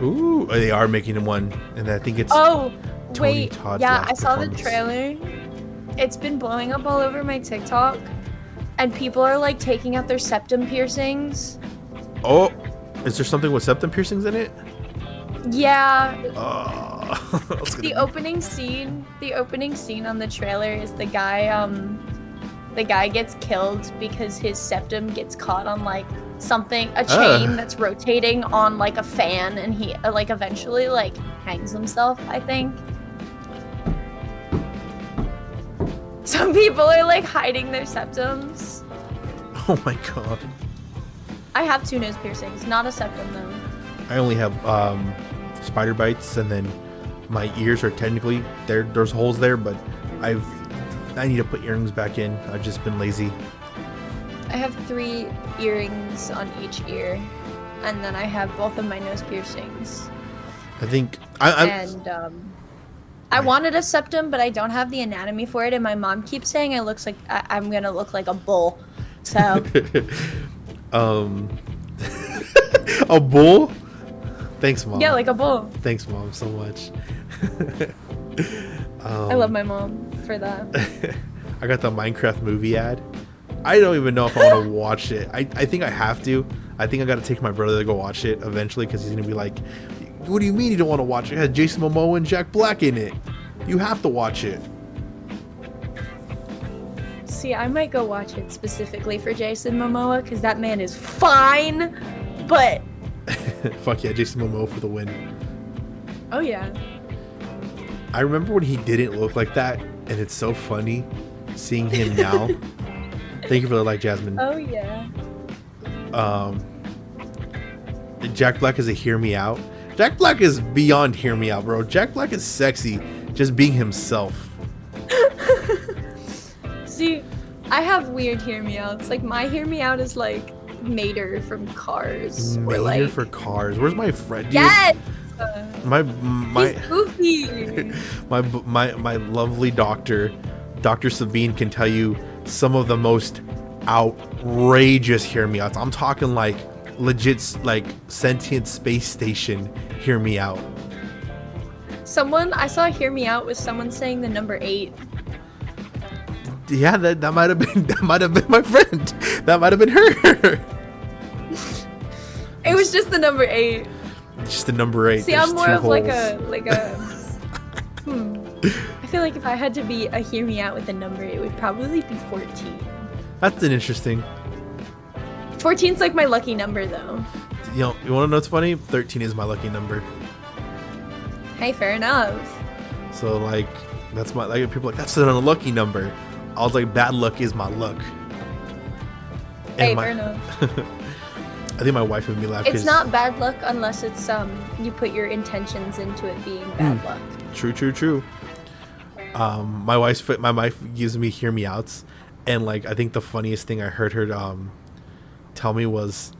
Ooh, they are making one, and I think it's Tony wait, Todd's yeah, last I saw the performance. trailer. It's been blowing up all over my TikTok, and people are like taking out their septum piercings. Oh, is there something with septum piercings in it? Yeah. The opening scene on the trailer is the guy gets killed because his septum gets caught on like something, a chain that's rotating on like a fan, and he like eventually like hangs himself, I think. Some people are like hiding their septums. Oh my god. I have 2 nose piercings, not a septum though. I only have spider bites, and then my ears are technically there's holes there, but I need to put earrings back in. I've just been lazy. I have 3 earrings on each ear, and then I have both of my nose piercings. I think I wanted a septum, but I don't have the anatomy for it, and my mom keeps saying I'm gonna look like a bull. So a bull? Thanks, Mom. yeah, like a bull. Thanks, Mom, so much. I love my mom for that. I got the Minecraft movie ad. I don't even know if I want to watch it. I think I have to. I think I got to take my brother to go watch it eventually, because he's going to be like, what do you mean you don't want to watch it? It has Jason Momoa and Jack Black in it. You have to watch it. See, I might go watch it specifically for Jason Momoa, because that man is fine, but... Fuck yeah, Jason Momoa for the win. Oh yeah. I remember when he didn't look like that, and it's so funny seeing him now. Thank you for the like, Jasmine. Oh yeah. Jack Black is a hear me out. Jack Black is beyond hear me out, bro. Jack Black is sexy, just being himself. See, I have weird hear me outs. Like my hear me out is like Mater from Cars. Or Mater like for Cars. Where's my friend? yes. My He's goofy. my lovely Dr. Sabine can tell you some of the most outrageous hear me outs. I'm talking like legit like sentient space station hear me out. I saw hear me out with someone saying the number 8. Yeah, that might have been my friend. That might have been her. It was just the number 8. Just the number 8. See, There's I'm more two of like holes. I feel like if I had to be a hear me out with a number, it would probably be 14. That's an interesting. 14's like my lucky number though. You want to know what's funny? 13 is my lucky number. Hey, fair enough. So like that's my like people are like that's an unlucky number. I was like bad luck is my luck. Hey, And fair enough. I think my wife made me laugh. It's not bad luck unless it's you put your intentions into it being bad luck. True. My wife gives me hear me outs, and like I think the funniest thing I heard her tell me was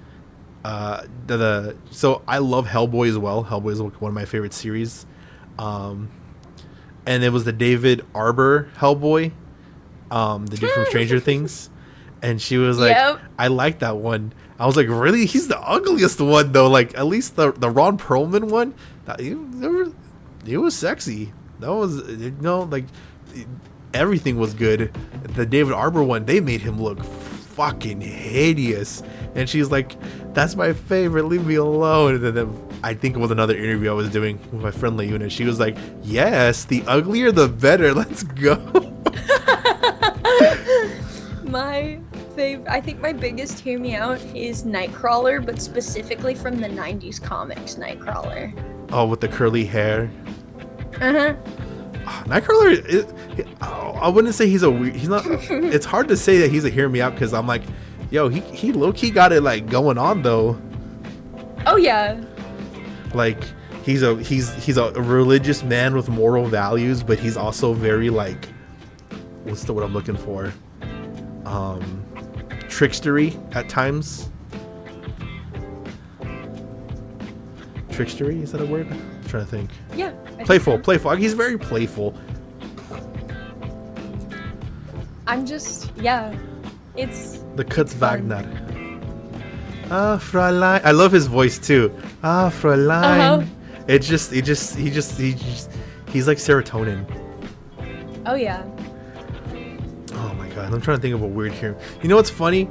so I love Hellboy as well. Hellboy is one of my favorite series, and it was the David Arbor Hellboy, the dude from Stranger Things, and she was like, Yep. I like that one. I was like, really? He's the ugliest one though. Like at least the Ron Perlman one, it was sexy. That was like everything was good. The David Arbor one, they made him look fucking hideous. And she's like, that's my favorite, leave me alone. And then I think it was another interview I was doing with my friend Leuna. She was like, yes, the uglier the better, let's go. I think my biggest hear me out is Nightcrawler, but specifically from the 90s comics Nightcrawler. Oh, with the curly hair. Uh-huh. Nightcrawler, I wouldn't say he's not, it's hard to say that he's a hear me out because I'm like, yo, he low-key got it like going on though. Oh yeah. Like he's a religious man with moral values, but he's also very like, what's the word I'm looking for? Trickstery at times. Trickstery, is that a word? I'm trying to think. Yeah. I Playful. think so. He's very playful. It's The Kutz fun. Wagner. Ah, Fräulein. I love his voice too. Ah, Fräulein. He's like serotonin. Oh yeah. Oh my god, I'm trying to think of a weird hear. You know what's funny?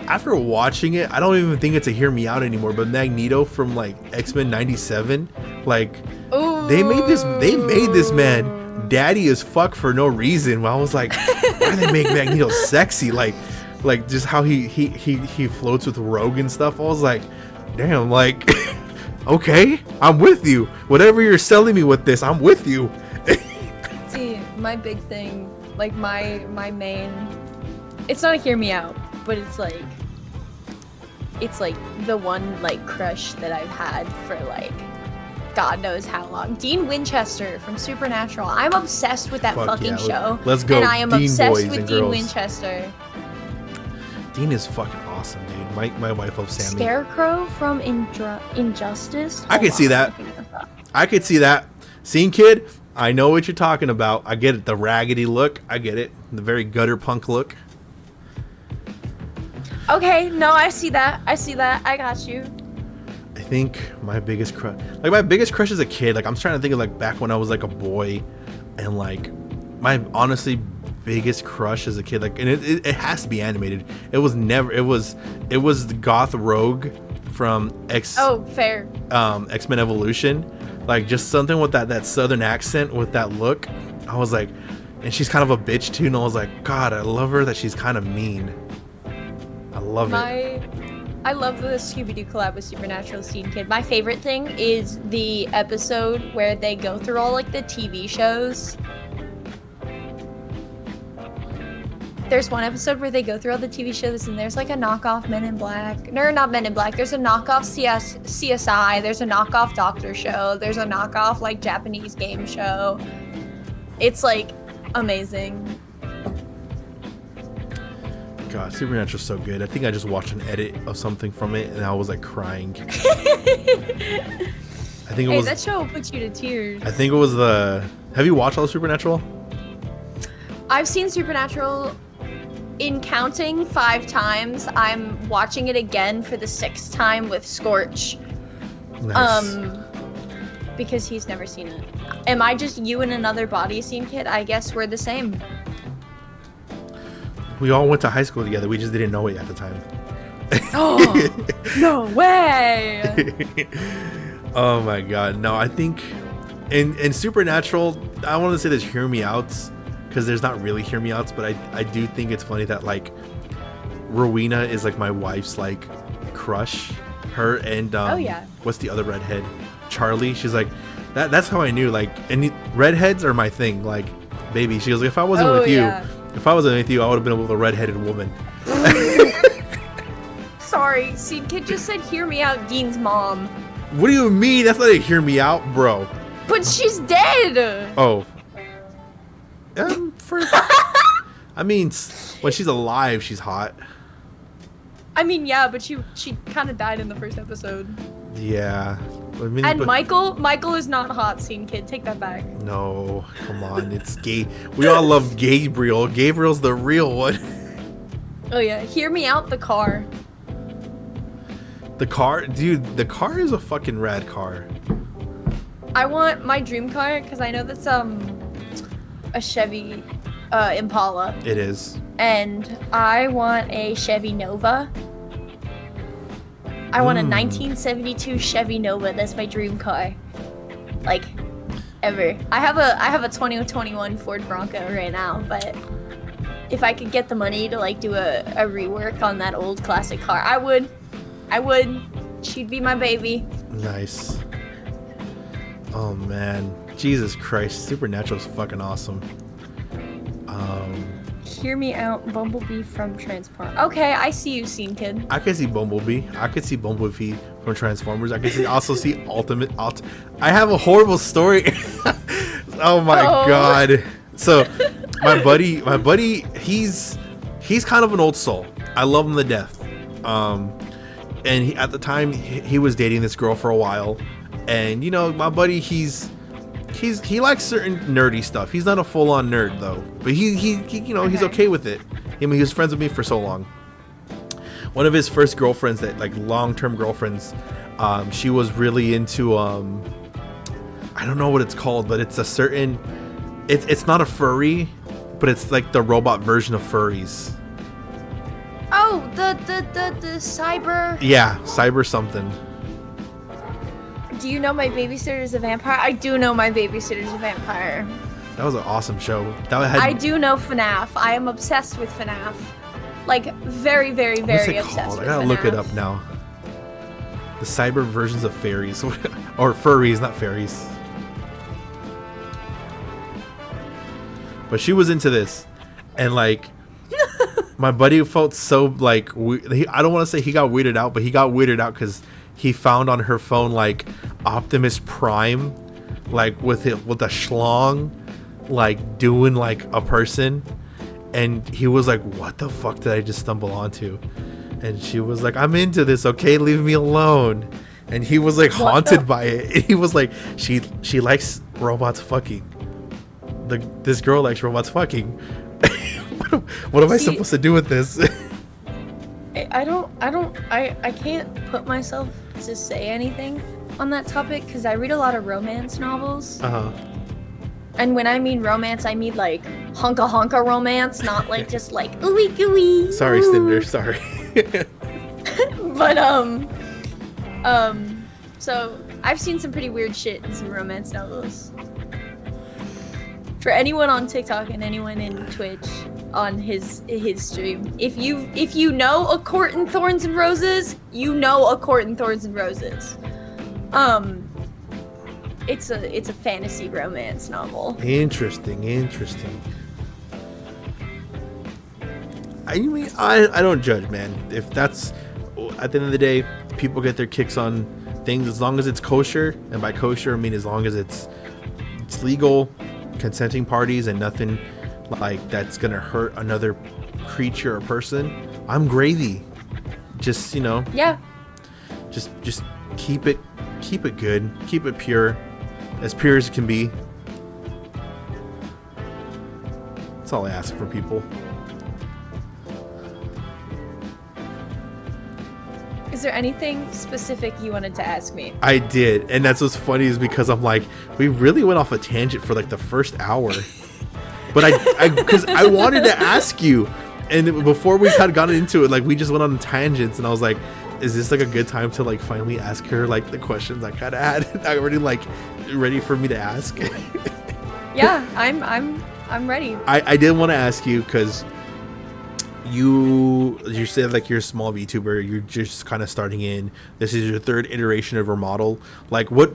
After watching it, I don't even think it's a hear me out anymore. But Magneto from like X-Men '97, like Ooh. they made this man daddy as fuck for no reason. I was like, why did they make Magneto sexy? Like just how he floats with Rogue and stuff. I was like, damn, like okay, I'm with you. Whatever you're selling me with this, I'm with you. See, my big thing, like my main, it's not a hear me out, but it's like the one like crush that I've had for like God knows how long. Dean Winchester from Supernatural. I'm obsessed with that Fuck fucking yeah, show. let's go, And I am Dean obsessed boys with and Dean girls. Winchester. Dean is fucking awesome, dude. My wife loves Sammy. Scarecrow from Injustice. I could see that. I could see that. Scene Kid, I know what you're talking about. I get it. The raggedy look. I get it. The very gutter punk look. Okay, no, I see that. I got you. I think my biggest crush as a kid, like I'm trying to think of like back when I was like a boy, and like my honestly biggest crush as a kid, like, and it has to be animated. It was the goth Rogue from X-Men Evolution. Like just something with that southern accent with that look. I was like, and she's kind of a bitch too, and I was like, God, I love her that she's kind of mean. I love it. I love the Scooby-Doo collab with Supernatural Scene Kid. My favorite thing is the episode where they go through all like the TV shows. There's one episode where they go through all the TV shows and there's like a knockoff Men in Black. No, not Men in Black. There's a knockoff CSI. There's a knockoff Doctor Show. There's a knockoff like Japanese game show. It's like amazing. God, Supernatural's so good. I think I just watched an edit of something from it and I was like crying. I think it was. That show will put you to tears. I think it was the. Have you watched all of Supernatural? I've seen Supernatural in counting 5 times. I'm watching it again for the 6th time with Scorch. Nice. Because he's never seen it. Am I just you in another body, Scene Kid? I guess we're the same. We all went to high school together. We just didn't know it at the time. Oh, no way! Oh my god. No, I think in Supernatural, I want to say there's hear me outs because there's not really hear me outs, but I do think it's funny that like Rowena is like my wife's like crush. Her and Oh, yeah. what's the other redhead? Charlie. She's like that's how I knew like and redheads are my thing. Like baby, she goes like, if I wasn't with you, I would have been with a redheaded woman. Sorry, Scene Kid just said hear me out, Dean's mom. What do you mean? That's not a hear me out, bro. But she's dead! Oh. I mean, when she's alive, she's hot. I mean, yeah, but she kind of died in the first episode. Yeah. I mean, And Michael is not hot, Scene Kid. Take that back. No, come on, it's gay. We all love Gabriel. Gabriel's the real one. Oh yeah, hear me out, the car. The car, dude. The car is a fucking rad car. I want my dream car because I know that's a Chevy Impala, It is. and I want a Chevy Nova. I want a 1972 Chevy Nova. That's my dream car, like ever. I have a 2021 Ford Bronco right now, but if I could get the money to like do a rework on that old classic car, I would. She'd be my baby. Nice. Oh man, Jesus Christ, Supernatural's fucking awesome. Hear me out, Bumblebee from Transformers. Okay, I see you, Scene Kid. I can see Bumblebee. I could see Bumblebee from Transformers. I can also see I have a horrible story. Oh my god. So my buddy, he's kind of an old soul. I love him to death. And at the time he was dating this girl for a while, and you know, my buddy, he likes certain nerdy stuff. He's not a full-on nerd though, but he you know, he's okay with it. I mean, he was friends with me for so long. One of his first girlfriends, that like long-term girlfriends, she was really into I don't know what it's called, but it's a certain, it's not a furry, but it's like the robot version of furries. Oh, the cyber. Yeah, cyber something. Do you know My Babysitter's a Vampire? I do know My Babysitter's a Vampire. That was an awesome show. I do know FNAF. I am obsessed with FNAF. Like, very, very, What's very it obsessed called? with I gotta FNAF. look it up now. The cyber versions of fairies. Or furries, not fairies. But she was into this. And like, my buddy felt so like, I don't want to say he got weirded out, but he got weirded out because he found on her phone like Optimus Prime, like with a schlong, like doing like a person. And he was like, what the fuck did I just stumble onto? And she was like, I'm into this, okay, leave me alone. And he was like haunted by it. And he was like, she likes robots fucking. This girl likes robots fucking. What am I supposed to do with this? I can't put myself to say anything on that topic because I read a lot of romance novels. Uh-huh. And when I mean romance, I mean like honka romance, not like just like ooey gooey. Sorry, Cinder, sorry. But so I've seen some pretty weird shit in some romance novels. For anyone on TikTok and anyone in Twitch on his stream, if you know A Court in Thorns and Roses, you know A Court in Thorns and Roses. It's a fantasy romance novel. Interesting. I mean, I don't judge, man. If that's, at the end of the day, people get their kicks on things as long as it's kosher, and by kosher I mean as long as it's legal, consenting parties, and nothing like that's gonna hurt another creature or person, I'm gravy. Just Yeah. just keep it good, keep it pure as it can be. That's all I ask from people. Is there anything specific you wanted to ask me? I did, and that's what's funny is because I'm like, we really went off a tangent for like the first hour, but because I wanted to ask you, and before we had gotten into it, like we just went on tangents, and I was like, is this like a good time to like finally ask her like the questions I kind of had already like ready for me to ask? Yeah, I'm ready. I did want to ask you because you said like you're a small VTuber, you're just kind of starting in. This is your third iteration of your model. Like what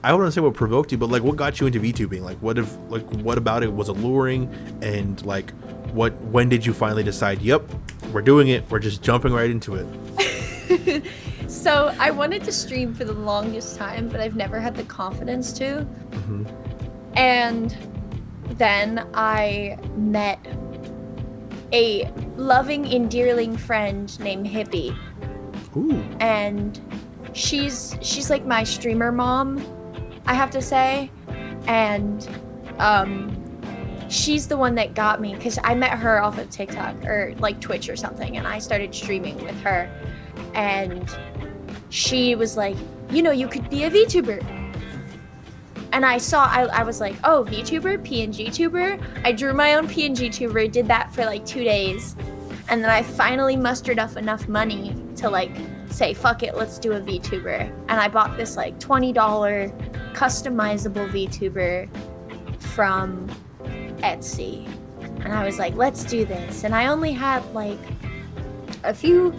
I don't want to say what provoked you, but like what got you into VTubing? Like what about it was alluring, and like when did you finally decide, yep, we're doing it, we're just jumping right into it? So I wanted to stream for the longest time, but I've never had the confidence to. Mm-hmm. And then I met a loving, endearing friend named Hippie. Ooh. And she's like my streamer mom, I have to say. And she's the one that got me, because I met her off of TikTok or like Twitch or something, and I started streaming with her. And she was like, you could be a VTuber. And I was like, oh, VTuber, PNG tuber. I drew my own PNG tuber, did that for like 2 days. And then I finally mustered up enough money to like say, fuck it, let's do a VTuber. And I bought this like $20 customizable VTuber from Etsy. And I was like, let's do this. And I only had like a few,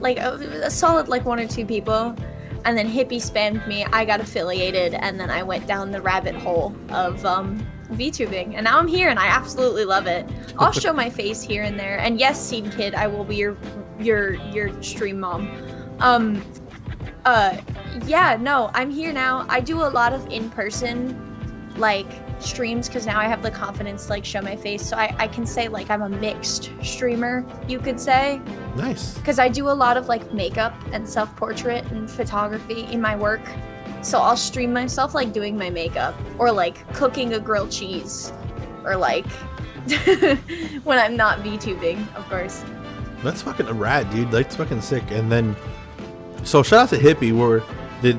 like a solid like 1 or 2 people. And then Hippie spammed me, I got affiliated, and then I went down the rabbit hole of VTubing. And now I'm here and I absolutely love it. I'll show my face here and there. And yes, Scene Kid, I will be your stream mom. Yeah, no, I'm here now. I do a lot of in-person like streams because now I have the confidence to like show my face. So I can say like I'm a mixed streamer, you could say. Nice. Because I do a lot of like makeup and self-portrait and photography in my work. So I'll stream myself like doing my makeup or like cooking a grilled cheese or like when I'm not VTubing, of course. That's fucking rad, dude. That's fucking sick. And then, so shout out to Hippie.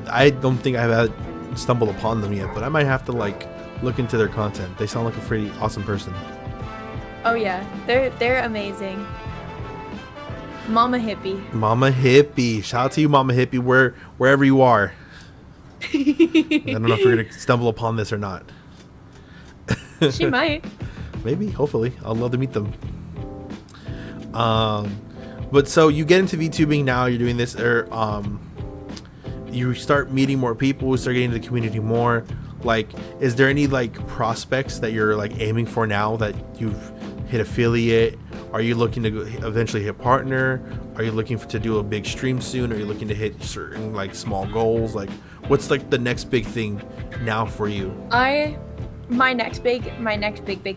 I don't think I've stumbled upon them yet, but I might have to like look into their content. They sound like a pretty awesome person. Oh yeah, they're amazing. Mama Hippie. Mama Hippie. Shout out to you, Mama Hippie, wherever you are. I don't know if we're gonna stumble upon this or not. She might. Maybe, hopefully. I'd love to meet them. But so you get into VTubing now, you're doing this, or you start meeting more people, start getting into the community more. Like, is there any like prospects that you're like aiming for now that you've hit affiliate? Are you looking to eventually hit partner? Are you looking to do a big stream soon? Are you looking to hit certain like small goals? Like, what's like the next big thing now for you? My next big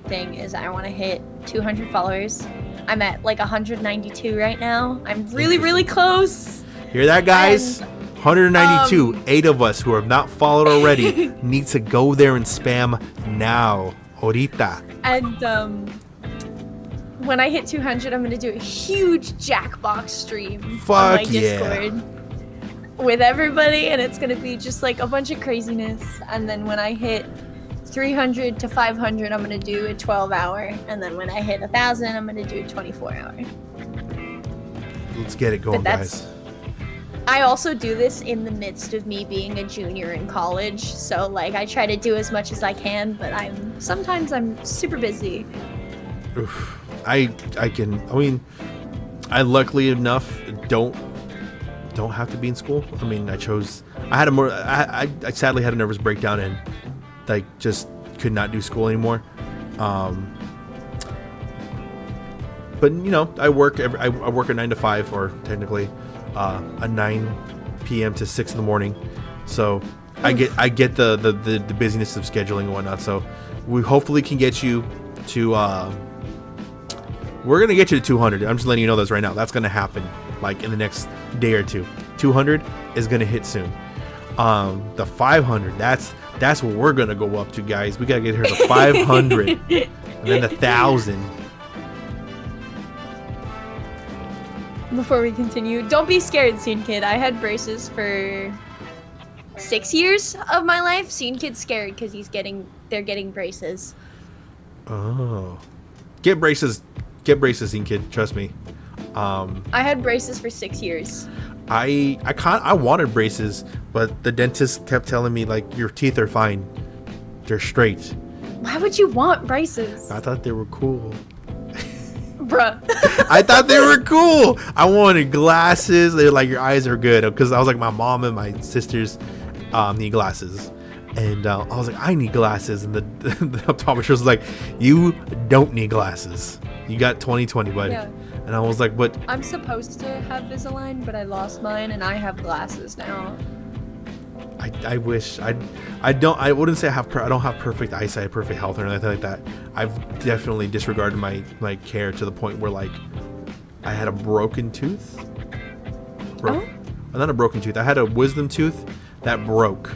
thing is I want to hit 200 followers. I'm at like 192 right now. I'm really close. Hear that, guys? 192. 8 of us who have not followed already need to go there and spam now. Ahorita. And when I hit 200, I'm gonna do a huge Jackbox stream on my Discord with everybody, and it's gonna be just like a bunch of craziness. And then when I hit 300 to 500, I'm gonna do a 12-hour, and then when I hit 1,000, I'm gonna do a 24-hour. Let's get it going, guys. I also do this in the midst of me being a junior in college, so like I try to do as much as I can, but sometimes I'm super busy. Oof. I luckily enough don't have to be in school. I mean, I sadly had a nervous breakdown and like just could not do school anymore. But I work a 9 to 5, or technically a 9 p.m. to 6 in the morning. So I get the busyness of scheduling and whatnot. So we hopefully can get you to we're gonna get you to 200. I'm just letting you know this right now. That's gonna happen like in the next day or two. 200 is gonna hit soon. The 500, that's what we're gonna go up to, guys. We gotta get her to 500 and then 1,000. Before we continue, don't be scared, Scene Kid. I had braces for 6 years of my life. Scene Kid's scared because they're getting braces. Oh, get braces, Scene Kid. Trust me. I had braces for 6 years. I wanted braces, but the dentist kept telling me like your teeth are fine, they're straight. Why would you want braces? I thought they were cool. Bruh. I thought they were cool. I wanted glasses. They're like, your eyes are good, because I was like, my mom and my sisters need glasses, and I was like, I need glasses, and the optometrist was like, you don't need glasses. You got 20/20, buddy. Yeah. And I was like, but I'm supposed to have Invisalign, but I lost mine, and I have glasses now. I wish I wouldn't say I don't have perfect eyesight, perfect health, or anything like that. I've definitely disregarded my care to the point where like I had a broken tooth. Not a broken tooth. I had a wisdom tooth that broke.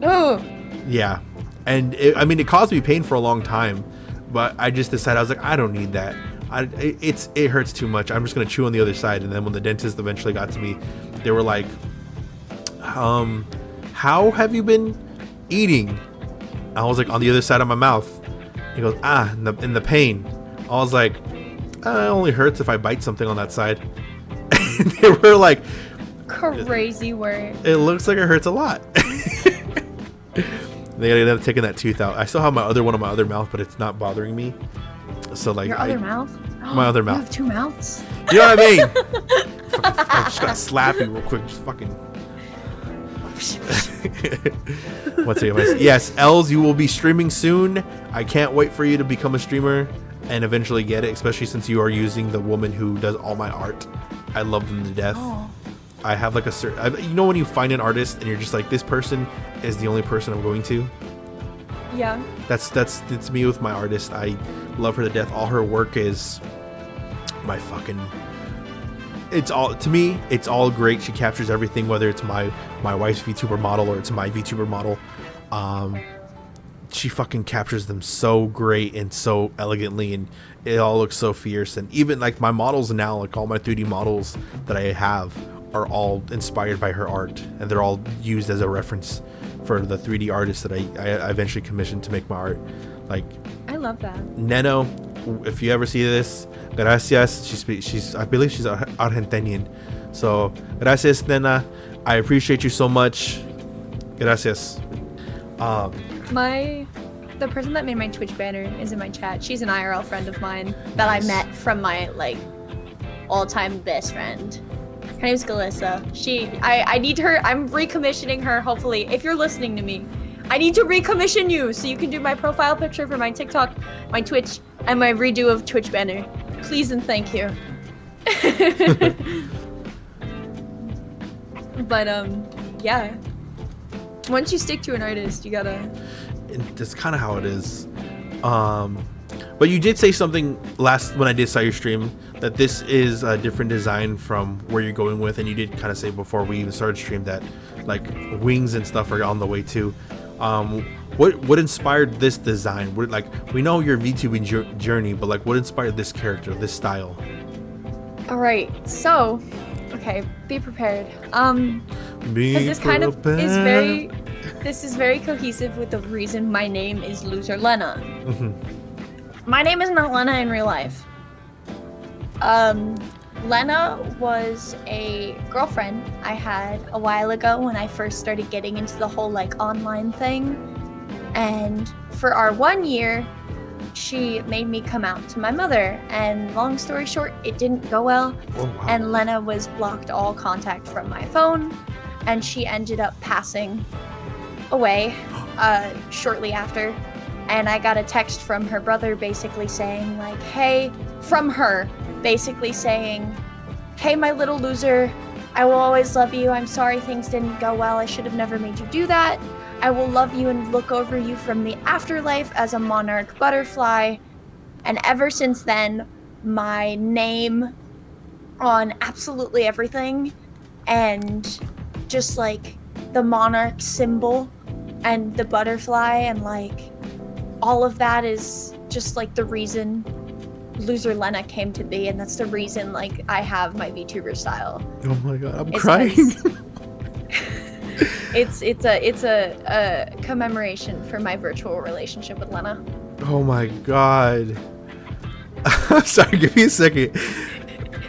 Oh. Yeah, and it caused me pain for a long time, but I just decided I was like, I don't need that. It hurts too much. I'm just gonna chew on the other side. And then when the dentist eventually got to me, they were like, how have you been eating? I was like, on the other side of my mouth. He goes, in the pain. I was like, it only hurts if I bite something on that side. And they were like, crazy word. It looks like it hurts a lot. They ended up taking that tooth out. I still have my other one on my other mouth, but it's not bothering me. So like your other mouth? My other mouth. You have two mouths? You know what I mean? I'm just gonna slap you real quick. Just fucking. What's it? Yes, Els, you will be streaming soon. I can't wait for you to become a streamer and eventually get it, especially since you are using the woman who does all my art. I love them to death. Oh. I have like a certain, you know, when you find an artist and you're just like, this person is the only person I'm going to. Yeah. That's me with my artist. I love her to death. All her work is my fucking. It's all, to me, it's all great. She captures everything, whether it's my wife's VTuber model or it's my VTuber model. She fucking captures them so great and so elegantly, and it all looks so fierce. And even like my models now, like all my 3D models that I have are all inspired by her art, and they're all used as a reference for the 3D artists that I eventually commissioned to make my art. Like, I love that. Neno, if you ever see this, gracias. She's I believe she's Argentinian. So gracias, Nena. I appreciate you so much. Gracias. The person that made my Twitch banner is in my chat. She's an IRL friend of mine that I met from my like all-time best friend. Her name's Galissa. I need her. I'm recommissioning her. Hopefully, if you're listening to me, I need to recommission you so you can do my profile picture for my TikTok, my Twitch, and my redo of Twitch banner. Please and thank you. But yeah. Once you stick to an artist, you gotta. That's kind of how it is. But you did say something when I did saw your stream that this is a different design from where you're going with, and you did kind of say before we even started stream that like wings and stuff are on the way too. What inspired this design? We know your VTubing journey, but like what inspired this character, this style? All right, so okay, be prepared. Because this kind of is very. This is very cohesive with the reason my name is LoserLena. Mm-hmm. My name is not Lena in real life. Lena was a girlfriend I had a while ago when I first started getting into the whole like online thing. And for our 1 year, she made me come out to my mother. And long story short, it didn't go well. Oh, wow. And Lena was blocked all contact from my phone. And she ended up passing away shortly after. And I got a text from her brother basically saying like, hey, from her basically saying, hey, my little loser, I will always love you. I'm sorry things didn't go well. I should have never made you do that. I will love you and look over you from the afterlife as a monarch butterfly. And ever since then, my name on absolutely everything, and just like the monarch symbol and the butterfly, and like all of that is just like the reason LoserLena came to be, and that's the reason like I have my VTuber style. Oh my god, I'm It's crying. It's a commemoration for my virtual relationship with Lena. Oh my god. Sorry, give me a second.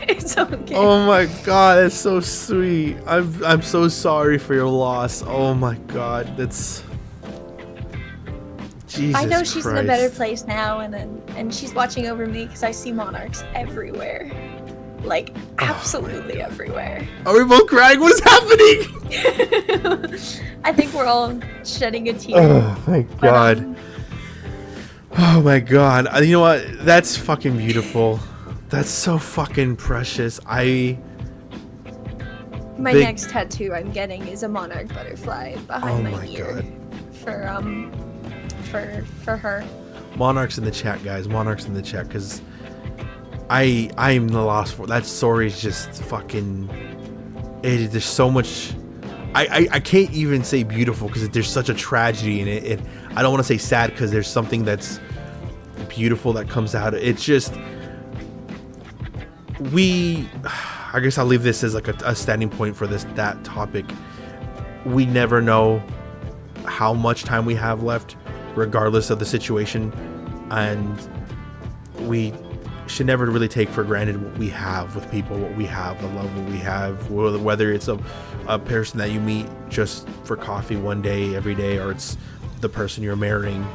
It's okay. Oh my god, that's so sweet. I'm so sorry for your loss. Oh my god, that's Jesus I know she's in a better Christ. place now, and she's watching over me because I see monarchs everywhere, like absolutely everywhere. Are we both crying? What is happening? I think we're all shedding a tear. Oh thank But, God. Oh my god. You know what? That's fucking beautiful. That's so fucking precious. my big- next tattoo I'm getting is a monarch butterfly behind Oh my my ear god. for her. Monarchs in the chat, guys. Monarchs in the chat, because I'm the lost for that story is just fucking. There's so much. I can't even say beautiful because there's such a tragedy in it. I don't want to say sad because there's something that's beautiful that comes out. It's just I guess I'll leave this as like a standing point for that topic. We never know how much time we have left, regardless of the situation, and we should never really take for granted what we have with people, what we have, the love what we have, whether it's a person that you meet just for coffee one day every day, or it's the person you're marrying.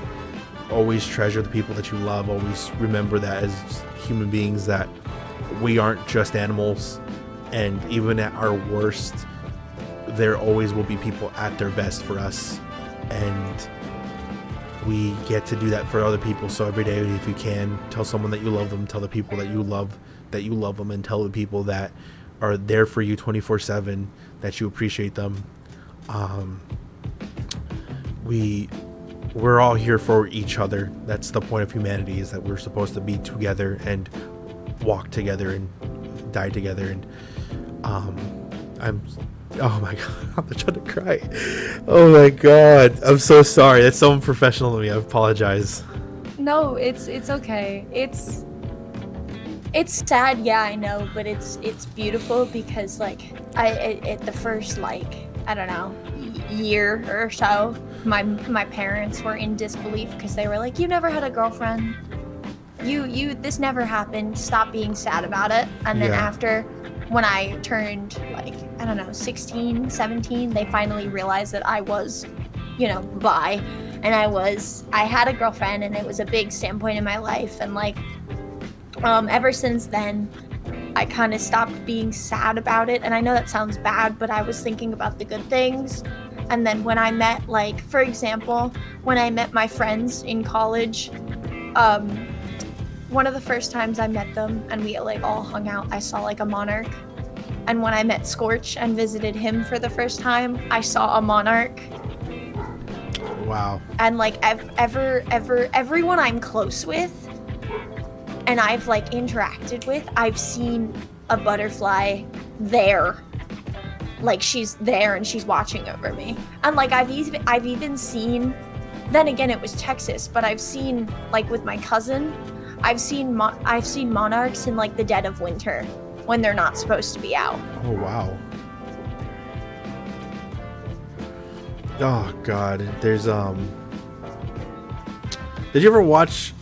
Always treasure the people that you love. Always remember that as human beings, that we aren't just animals, and even at our worst there always will be people at their best for us, and we get to do that for other people. So every day, if you can, tell someone that you love them, tell the people that you love them, and tell the people that are there for you 24/7 that you appreciate them. We're all here for each other. That's the point of humanity, is that we're supposed to be together and walk together and die together. And oh my god, I'm trying to cry. Oh my god, I'm so sorry. That's so unprofessional of me. I apologize. No, it's okay. It's sad, yeah, I know, but it's beautiful because like at the first like I don't know year or so, my parents were in disbelief because they were like, "You never had a girlfriend. You this never happened. Stop being sad about it." And then Yeah. after, when I turned like I don't know 16, 17, they finally realized that I was, bi, and I had a girlfriend, and it was a big standpoint in my life, and like ever since then I kind of stopped being sad about it. And I know that sounds bad, but I was thinking about the good things. And then when I met, like, for example, when I met my friends in college, one of the first times I met them and we like all hung out, I saw like a monarch. And when I met Scorch and visited him for the first time, I saw a monarch. Wow. And like everyone I'm close with and I've like interacted with, I've seen a butterfly there. Like she's there and she's watching over me. And like I've even seen, then again it was Texas, but I've seen like with my cousin, I've seen monarchs in like the dead of winter when they're not supposed to be out. Oh wow. Oh god. There's Did you ever watch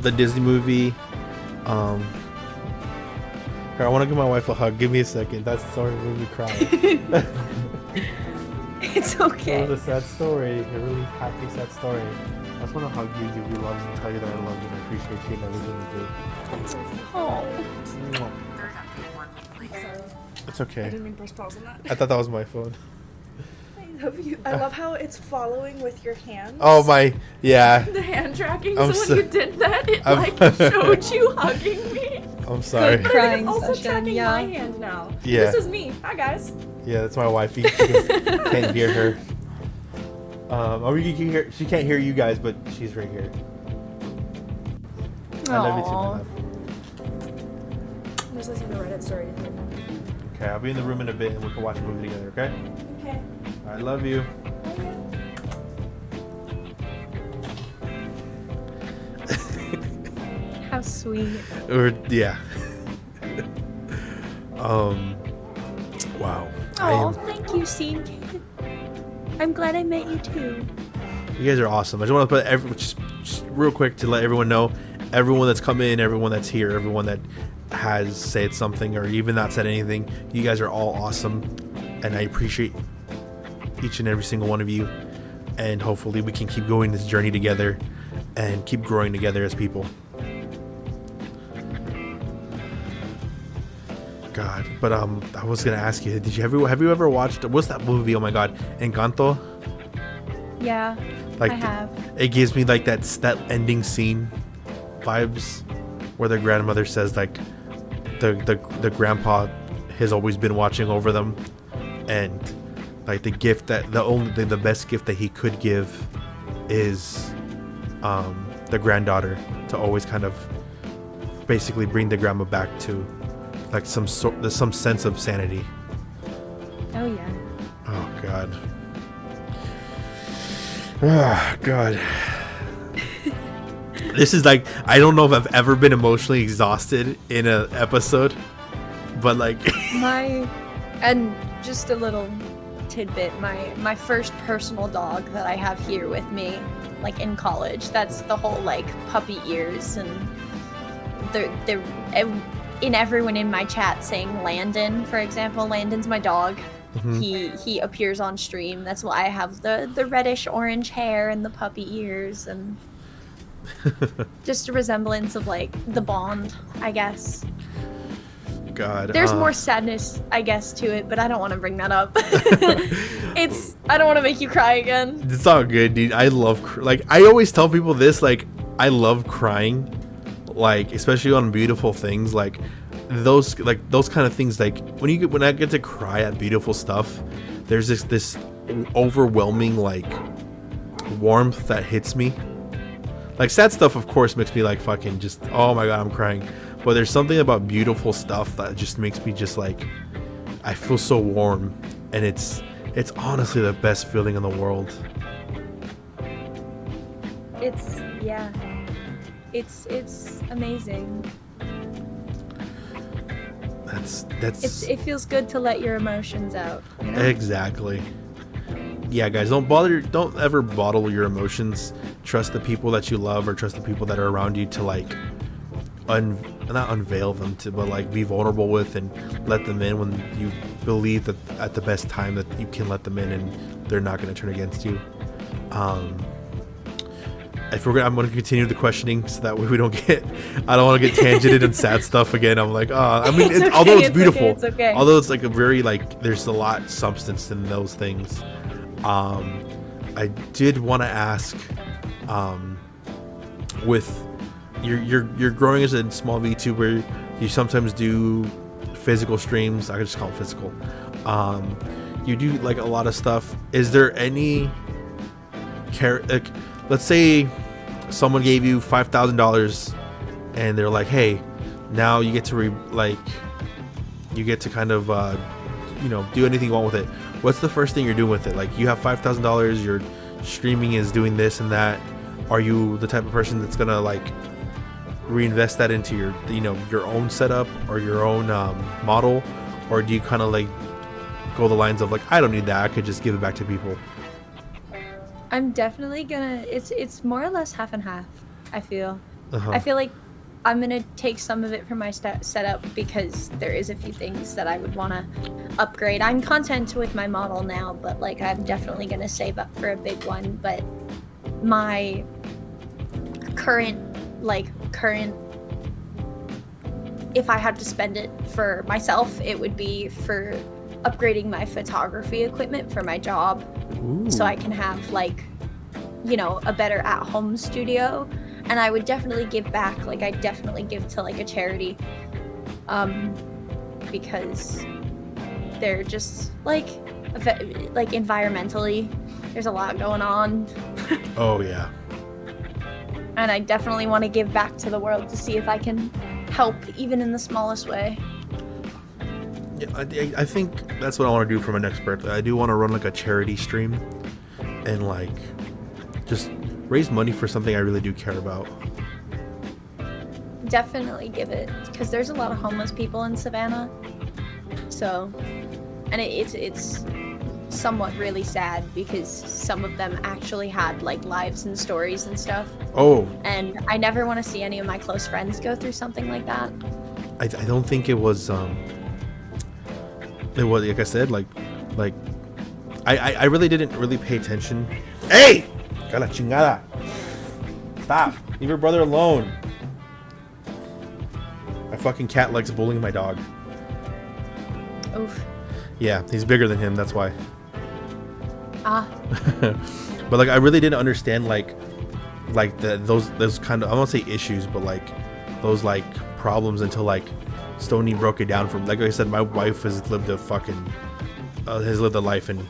the Disney movie? Here, I want to give my wife a hug. Give me a second. That story made me cry. It's It okay. was a sad story. A really happy, sad story. I just want to hug you, give you love, and tell you that I love you and I appreciate you and everything you Oh. do. Mwah. It's I okay. didn't mean to press pause on that. I thought that was my phone. I love how it's following with your hands. Oh my, yeah. The hand tracking. I'm so so- when you did that, it I'm- like showed you hugging me. I'm sorry. But Crying it's also session, tracking yeah. my hand now. Yeah. This is me. Hi guys. Yeah, that's my wife. You just can't hear her. She can't hear you guys, but she's right here. I love you too, my love. I'm just listening to Reddit stories. Okay, I'll be in the room in a bit and we can watch a movie together, okay? Okay. I love you. How sweet. Yeah. Wow. Oh, thank you, Scene Kid. I'm glad I met you too. You guys are awesome. I just want to put just real quick to let everyone know, everyone that's come in, everyone that's here, everyone that has said something or even not said anything, you guys are all awesome, and I appreciate each and every single one of you, and hopefully we can keep going this journey together and keep growing together as people. God, but I was gonna ask you, have you ever watched, what's that movie? Oh my God, Encanto. Yeah, Like I have. It gives me like that ending scene vibes, where the grandmother says like the grandpa has always been watching over them, and like the gift that the best gift that he could give is the granddaughter, to always kind of basically bring the grandma back to like some sense of sanity. Oh yeah. Oh God. Oh God. This is like, I don't know if I've ever been emotionally exhausted in an episode, but like And just a little tidbit, my first personal dog that I have here with me, like in college, that's the whole like puppy ears, and they're in everyone in my chat saying Landon, for example. Landon's my dog. Mm-hmm. He appears on stream. That's why I have the reddish orange hair and the puppy ears, and just a resemblance of like the bond, I guess. God, There's more sadness, I guess, to it, but I don't want to bring that up. I don't want to make you cry again. It's all good, dude. I love like, I always tell people this, like, I love crying, like especially on beautiful things, like those kind of things. Like when I get to cry at beautiful stuff, there's this overwhelming like warmth that hits me. Like sad stuff, of course, makes me like fucking just, oh my God, I'm crying. But there's something about beautiful stuff that just makes me just like, I feel so warm, and it's honestly the best feeling in the world. It's amazing. It feels good to let your emotions out, you know? Exactly. Yeah, guys, don't ever bottle your emotions. Trust the people that you love, or trust the people that are around you to like not unveil them to, but like be vulnerable with, and let them in when you believe that at the best time that you can let them in, and they're not going to turn against you. I'm going to continue the questioning so that way we don't get, I don't want to get tangented and sad stuff again. I'm like, I mean, It's okay, although it's beautiful, it's okay. although it's like a very like, there's a lot substance in those things. I did want to ask, with you're growing as a small VTuber, you sometimes do physical streams. I could just call them physical. You do like a lot of stuff. Is there any like, let's say someone gave you $5,000 and they're like, hey, now you get to you get to kind of do anything you want with it. What's the first thing you're doing with it? Like, you have $5,000, your streaming is doing this and that. Are you the type of person that's gonna like reinvest that into your own setup or your own model, or do you kind of like go the lines of like, I don't need that, I could just give it back to people? I'm definitely gonna, it's more or less half and half, I feel. Uh-huh. I feel like I'm gonna take some of it from my setup, because there is a few things that I would want to upgrade. I'm content with my model now, but like I'm definitely gonna save up for a big one. But my current, if I had to spend it for myself, it would be for upgrading my photography equipment for my job. Ooh. So I can have like, a better at-home studio. And I would definitely give back. Like, I definitely give to like a charity, because they're just like environmentally there's a lot going on. Oh yeah. And I definitely want to give back to the world to see if I can help, even in the smallest way. Yeah, I think that's what I want to do for my next birthday. I do want to run like a charity stream and like just raise money for something I really do care about. Definitely give it, because there's a lot of homeless people in Savannah. So, and it's somewhat really sad because some of them actually had like lives and stories and stuff. Oh. And I never want to see any of my close friends go through something like that. I don't think it was like I said, like I really didn't really pay attention. Hey! Cala chingada. Stop. Leave your brother alone. My fucking cat likes bullying my dog. Oof. Yeah, he's bigger than him, that's why. Ah. But like I really didn't understand like those kind of, I won't say issues, but like those like problems until like Stony broke it down. From like I said, my wife has lived a life, and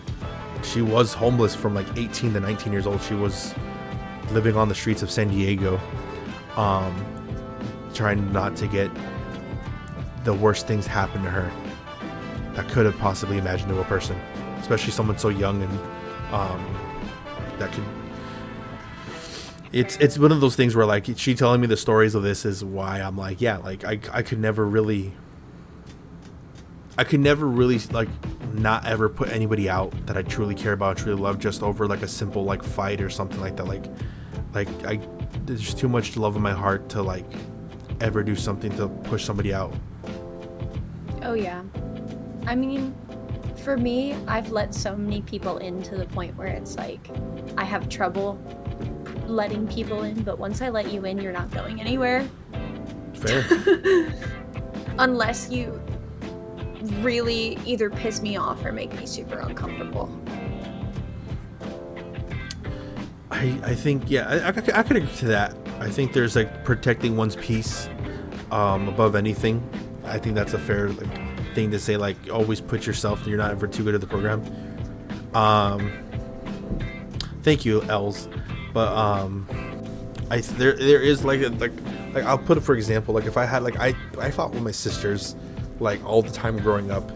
she was homeless from like 18 to 19 years old. She was living on the streets of San Diego, trying not to get the worst things happen to her that could have possibly imagined to a person, especially someone so young. And that could, it's one of those things where like she telling me the stories of this is why I'm like, yeah, like I could never really like not ever put anybody out that I truly care about, truly love, just over like a simple like fight or something like that. Like there's just too much love in my heart to like ever do something to push somebody out. Oh yeah. I mean, for me, I've let so many people in to the point where it's like I have trouble letting people in, but once I let you in, you're not going anywhere. Fair. Unless you really either piss me off or make me super uncomfortable. I think, yeah, I could agree to that. I think there's like protecting one's peace above anything. I think that's a fair like thing to say, like always put yourself, you're not ever too good at the program. Thank you, Els. But there is like I'll put it for example, like if I had like I fought with my sisters like all the time growing up.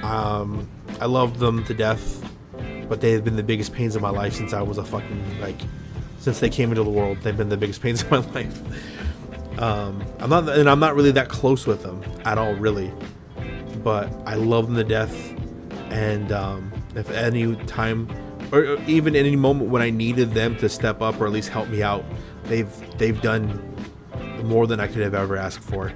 I loved them to death, but they have been the biggest pains of my life since I was a fucking like since they came into the world. They've been the biggest pains of my life. I'm not really that close with them at all, really, but I love them to death. And if any time or even any moment when I needed them to step up or at least help me out, they've done more than I could have ever asked for.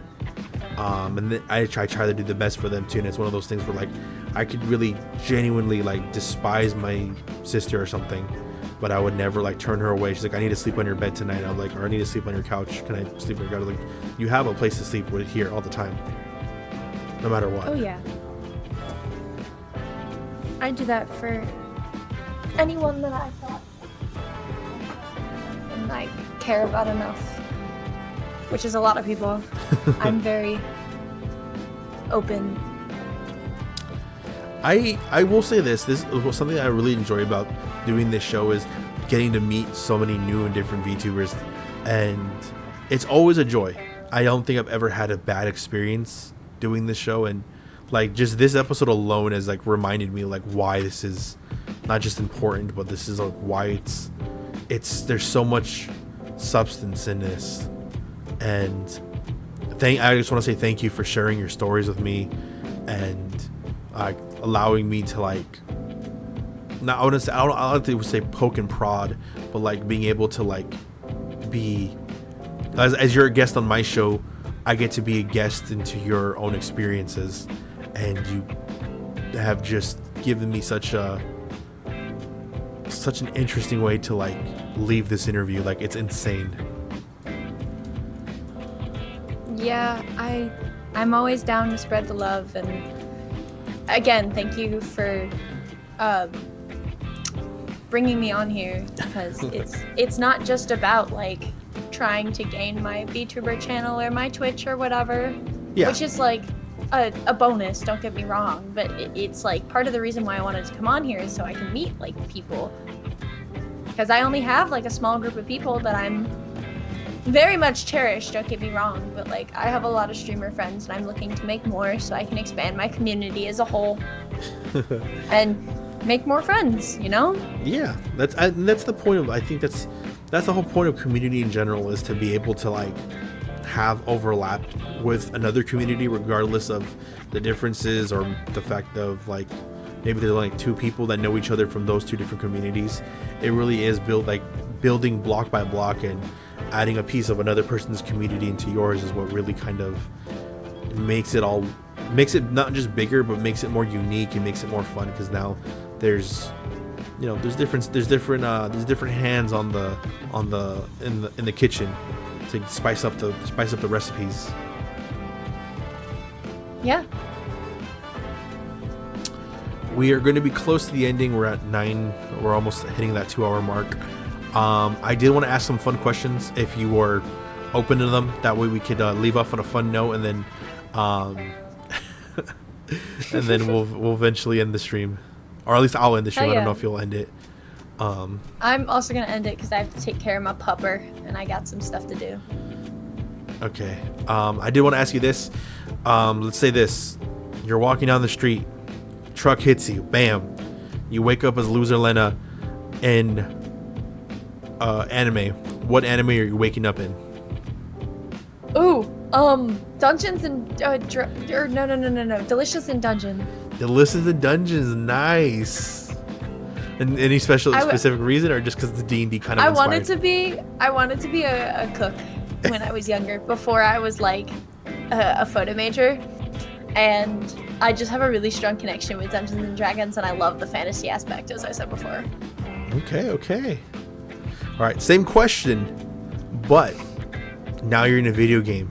And I try to do the best for them too. And it's one of those things where like I could really genuinely like despise my sister or something, but I would never like turn her away. She's like, I need to sleep on your bed tonight. I'm like, or I need to sleep on your couch. Can I sleep on your couch? Like, you have a place to sleep with here all the time, no matter what. Oh yeah. I do that for anyone that I thought and I care about enough, which is a lot of people. I'm very open. I will say this was something I really enjoy about doing this show is getting to meet so many new and different VTubers, and it's always a joy. I don't think I've ever had a bad experience doing this show, and like just this episode alone has like reminded me like why this is not just important, but this is like why it's there's so much substance in this. And I just want to say thank you for sharing your stories with me and allowing me to like not I don't think we say poke and prod, but like being able to like be as you're a guest on my show, I get to be a guest into your own experiences, and you have just given me such an interesting way to like leave this interview. Like it's insane. Yeah, I'm always down to spread the love, and again, thank you for bringing me on here, because it's not just about like trying to gain my VTuber channel or my Twitch or whatever, which is like a bonus, don't get me wrong, but it's like part of the reason why I wanted to come on here is so I can meet like people because I only have like a small group of people that I'm very much cherished, don't get me wrong, but like I have a lot of streamer friends and I'm looking to make more so I can expand my community as a whole and make more friends, you know? Yeah, that's the point of, I think that's the whole point of community in general, is to be able to like have overlap with another community regardless of the differences, or the fact of like maybe there's like two people that know each other from those two different communities. It really is building block by block, and adding a piece of another person's community into yours is what really kind of makes it not just bigger, but makes it more unique and makes it more fun, because now there's different hands in the kitchen to spice up the recipes. Yeah. We are going to be close to the ending. We're at 9. We're almost hitting that 2-hour mark. I did want to ask some fun questions if you were open to them. That way we could leave off on a fun note, and then and then we'll eventually end the stream, or at least I'll end the stream. Oh, I don't yeah. know if you'll end it. I'm also gonna end it because I have to take care of my pupper and I got some stuff to do. Okay. I did want to ask you this. Let's say this: you're walking down the street, truck hits you, bam. You wake up as LoserLena in anime. What anime are you waking up in? Ooh, Dungeons and no, Delicious in Dungeon. Delicious in Dungeons, nice. And any specific reason, or just because the D&D kind of I inspired? wanted to be a cook when I was younger, before I was like a photo major, and I just have a really strong connection with Dungeons and Dragons, and I love the fantasy aspect, as I said before. Okay. All right, same question, but now you're in a video game.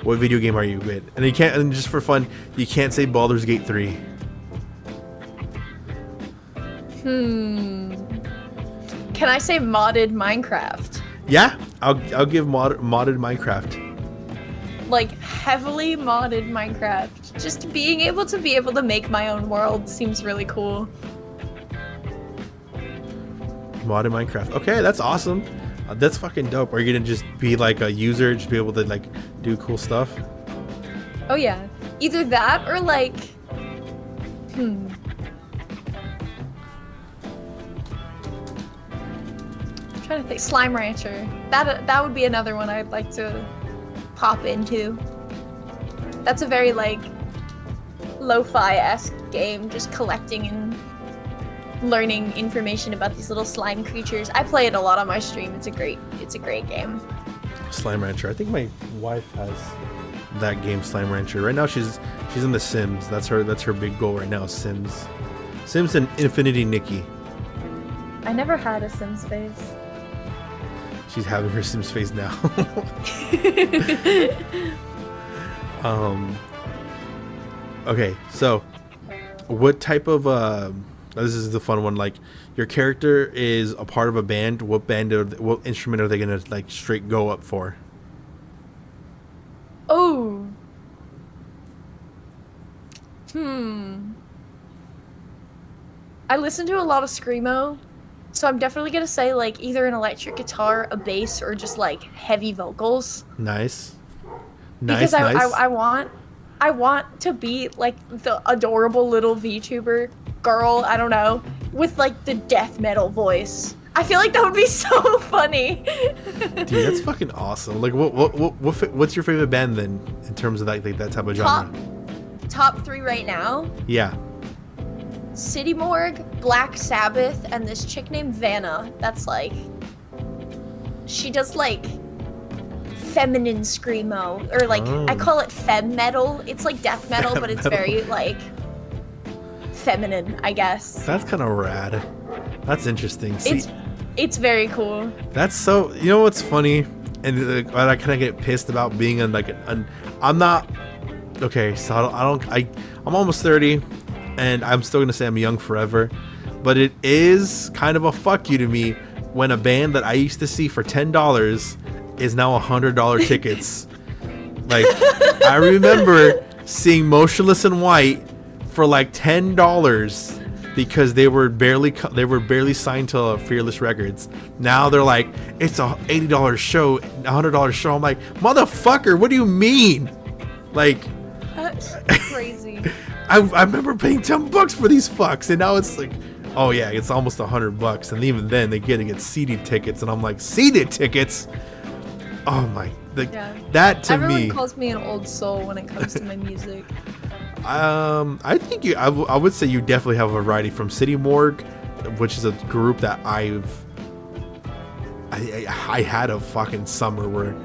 What video game are you in? And you can't, and just for fun, you can't say Baldur's Gate 3. Can I say modded Minecraft? Yeah, I'll give modded Minecraft. Like heavily modded Minecraft. Just being able to make my own world seems really cool. Modded Minecraft. Okay, that's awesome. That's fucking dope. Are you gonna just be like a user, just be able to like do cool stuff? Oh yeah, either that or like, I'm trying to think. Slime Rancher. That would be another one I'd like to pop into. That's a very like lo-fi-esque game, just collecting and learning information about these little slime creatures. I play it a lot on my stream. It's a great game. Slime Rancher. I think my wife has that game, Slime Rancher. Right now she's in The Sims. That's her big goal right now, Sims. Sims and Infinity Nikki. I never had a Sims phase. She's having her Sims phase now. Okay, so what type of this is the fun one, like your character is a part of a band. What instrument are they gonna like straight go up for? Oh. I listen to a lot of screamo, so I'm definitely gonna say like either an electric guitar, a bass, or just like heavy vocals. Nice. Because I want to be like the adorable little VTuber girl, I don't know, with like the death metal voice. I feel like that would be so funny. Dude, that's fucking awesome. Like what's your favorite band then, in terms of that type of genre? Top 3 right now? Yeah. City Morgue, Black Sabbath, and this chick named Vanna. That's like, she does like feminine screamo, or like I call it fem metal. It's like death metal, but it's very like feminine, I guess. That's kind of rad. That's interesting. See, it's very cool. That's so. You know what's funny, and I kind of get pissed about being on like I'm not. Okay, so I'm almost 30, and I'm still gonna say I'm young forever, but it is kind of a fuck you to me when a band that I used to see for $10 is now $100 tickets. Like, I remember seeing Motionless in White for like $10, because they were barely signed to Fearless Records. Now they're like, it's a $80 show, $100 show. I'm like, motherfucker, what do you mean? Like, That's crazy. I remember paying $10 for these fucks, and now it's like, oh yeah, it's almost $100, and even then they get seated tickets, and I'm like, seated tickets? Oh my, that to Everyone me. calls me an old soul when it comes to my music. I think I would say you definitely have a variety from City Morgue, which is a group that I had a fucking summer where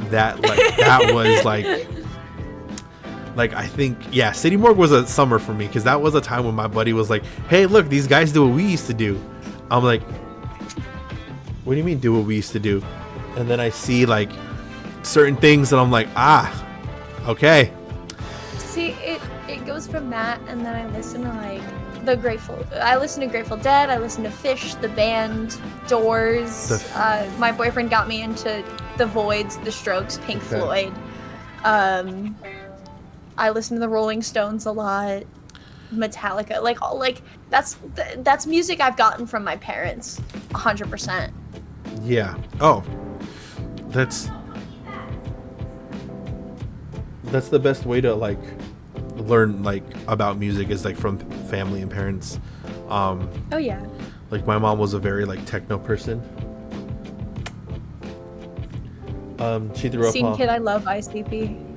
that was like I think, yeah, City Morgue was a summer for me, because that was a time when my buddy was like, hey look, these guys do what we used to do. I'm like, what do you mean do what we used to do? And then I see like certain things and I'm like, okay. See, it goes from that, and then I listen to like I listen to Grateful Dead, I listen to Fish, the band, Doors. My boyfriend got me into The Voids, The Strokes, Pink Floyd. I listen to the Rolling Stones a lot, Metallica, like that's music I've gotten from my parents, 100%. Yeah. Oh, that's the best way to like learn like about music, is like from family and parents. Oh yeah. Like my mom was a very like techno person. She threw up. Scene Kid, I love ICP.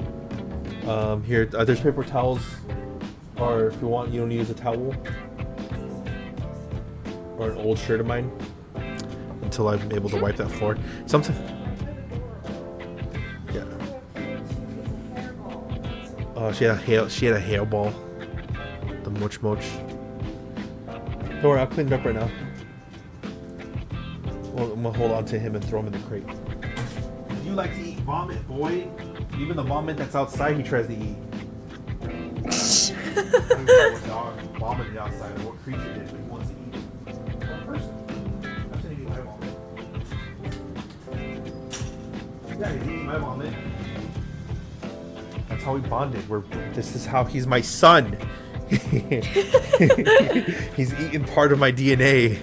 Here, there's paper towels, or if you want, you don't use a towel, or an old shirt of mine, until I'm able to wipe that floor. Sometimes, yeah. She had a hairball, the moch. Don't worry, I'll clean it up right now. Well, I'm gonna hold on to him and throw him in the crate. You like to eat vomit, boy? Even the vomit that's outside, he tries to eat. I don't know what dog vomited outside or what creature did, but he wants to eat it. What person? I'm saying he ate my vomit. Yeah, he's eating my vomit. That's how we bonded. This is how he's my son. He's eating part of my DNA.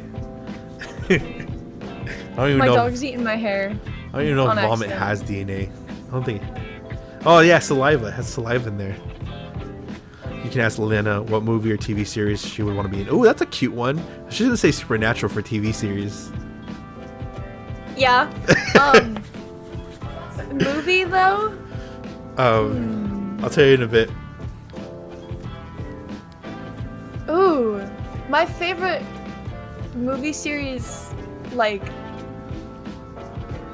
I don't even My know. dog's eating my hair. I don't even know if on vomit accident. has DNA. I don't think. Oh yeah, saliva. It has saliva in there. You can ask Lena what movie or TV series she would want to be in. Oh, that's a cute one. She didn't say Supernatural for TV series. Yeah. Movie though? I'll tell you in a bit. Ooh, my favorite movie series, like,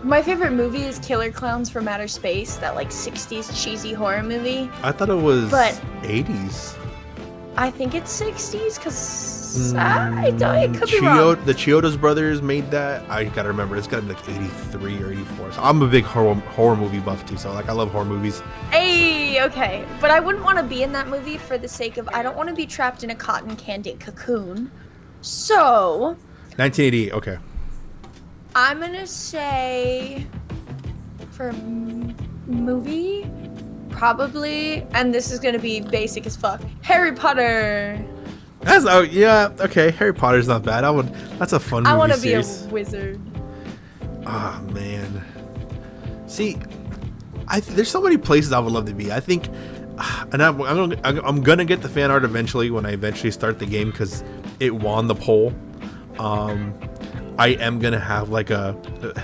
my favorite movie is Killer Clowns from Outer Space, that like 60s cheesy horror movie. I thought it was But 80s. I think it's 60s, because I don't, it could be wrong. The Chiodos brothers made that. I gotta remember, it's gotta be like 83 or 84. So I'm a big horror movie buff too, so like I love horror movies. Hey, okay. But I wouldn't want to be in that movie for the sake of, I don't want to be trapped in a cotton candy cocoon. So 1988, okay. I'm gonna say for movie, probably, and this is gonna be basic as fuck, Harry Potter. Yeah, okay. Harry Potter's not bad. That's a fun movie I want to series. be a wizard. Ah, man. See, there's so many places I would love to be. I think, and I'm gonna get the fan art eventually when I eventually start the game, because it won the poll. I am gonna have like a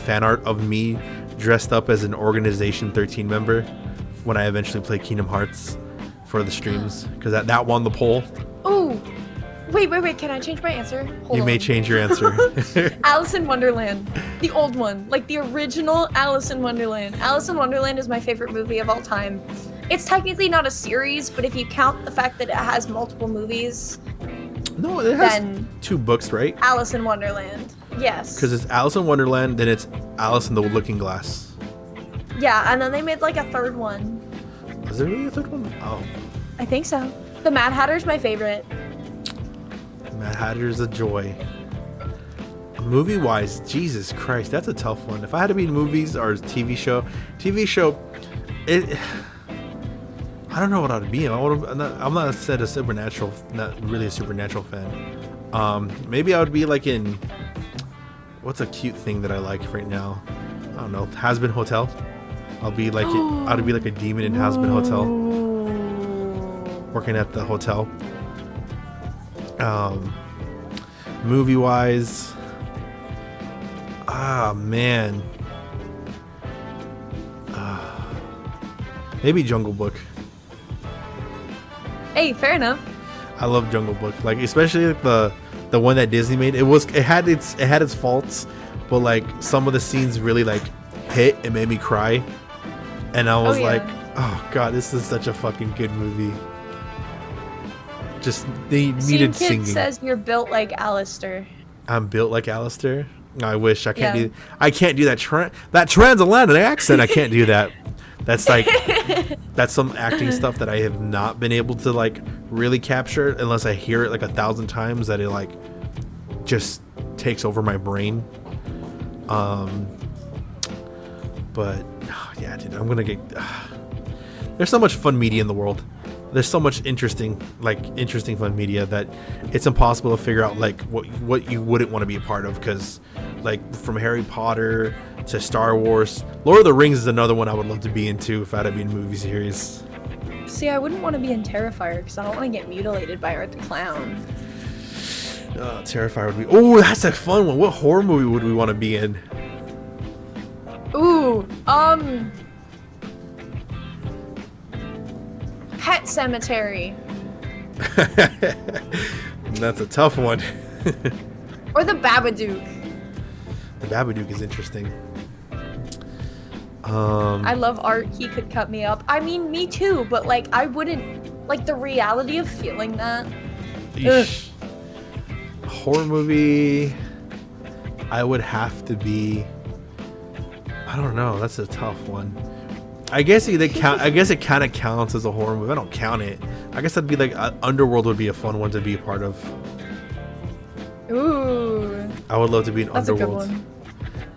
fan art of me dressed up as an Organization 13 member when I eventually play Kingdom Hearts for the streams, because that won the poll. Ooh, wait, can I change my answer? Hold You on. may change your answer. Alice in Wonderland, the old one, like the original Alice in Wonderland. Alice in Wonderland is my favorite movie of all time. It's technically not a series, but if you count the fact that it has multiple movies, No, it has then 2 books, right? Alice in Wonderland. Yes. Because it's Alice in Wonderland, then it's Alice in the Looking Glass. Yeah, and then they made like a third one. Is there really a third one? Oh, I think so. The Mad Hatter's my favorite. Mad Hatter's a joy. Movie-wise, Jesus Christ, that's a tough one. If I had to be in movies or TV show, I don't know what I'd be. I'm not a Supernatural, not really a Supernatural fan. Maybe I would be like in, what's a cute thing that I like right now? I don't know, Has-Been Hotel. I'd be like a demon in Has-Been Hotel, working at the hotel. Movie wise, man, maybe Jungle Book. Hey, fair enough. I love Jungle Book, like especially like the one that Disney made. It had its faults, but like some of the scenes really like hit and made me cry, and I was like, oh god, this is such a fucking good movie. Just they needed Kid singing. Says you're built like Alistair. I'm built like Alistair. I wish I can't do. I can't do that transatlantic accent. I can't do that. That's like that's some acting stuff that I have not been able to like really capture unless I hear it like 1,000 times, that it like just takes over my brain. But yeah, dude, I'm gonna get. There's so much fun media in the world. There's so much interesting fun media that it's impossible to figure out like what you wouldn't want to be a part of, because like from Harry Potter to Star Wars, Lord of the Rings is another one I would love to be into if I had to be in a movie series. See, I wouldn't want to be in Terrifier because I don't want to get mutilated by Art the Clown. Terrifier would be. Oh, that's a fun one. What horror movie would we want to be in? Ooh, Pet Cemetery. That's a tough one. Or the Babadook. The Babadook is interesting. I love Art. He could cut me up. I mean, me too, but like I wouldn't like the reality of feeling that. Horror movie, I would have to be. I don't know. That's a tough one. I guess I guess it kind of counts as a horror movie. I don't count it. I guess that'd be like Underworld would be a fun one to be a part of. Ooh. I would love to be in That's Underworld. a good one.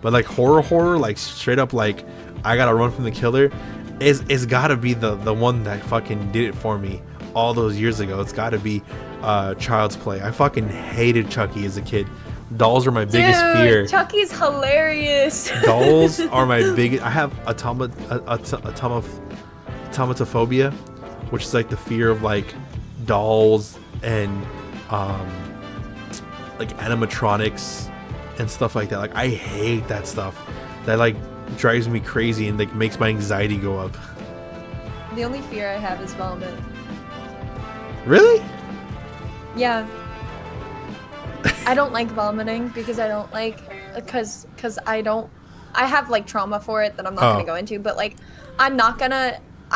But like horror, like straight up, like I gotta run from the killer, it's gotta be the one that fucking did it for me all those years ago. It's gotta be Child's Play. I fucking hated Chucky as a kid. Dolls are my biggest fear. Chucky's hilarious. Dolls are my biggest. I have automatophobia, which is like the fear of like dolls and like animatronics and stuff like that. Like I hate that stuff. That like drives me crazy and like makes my anxiety go up. The only fear I have is vomit. Really? Yeah. I don't like vomiting because I don't like because I have like trauma for it that I'm not gonna go into, but like I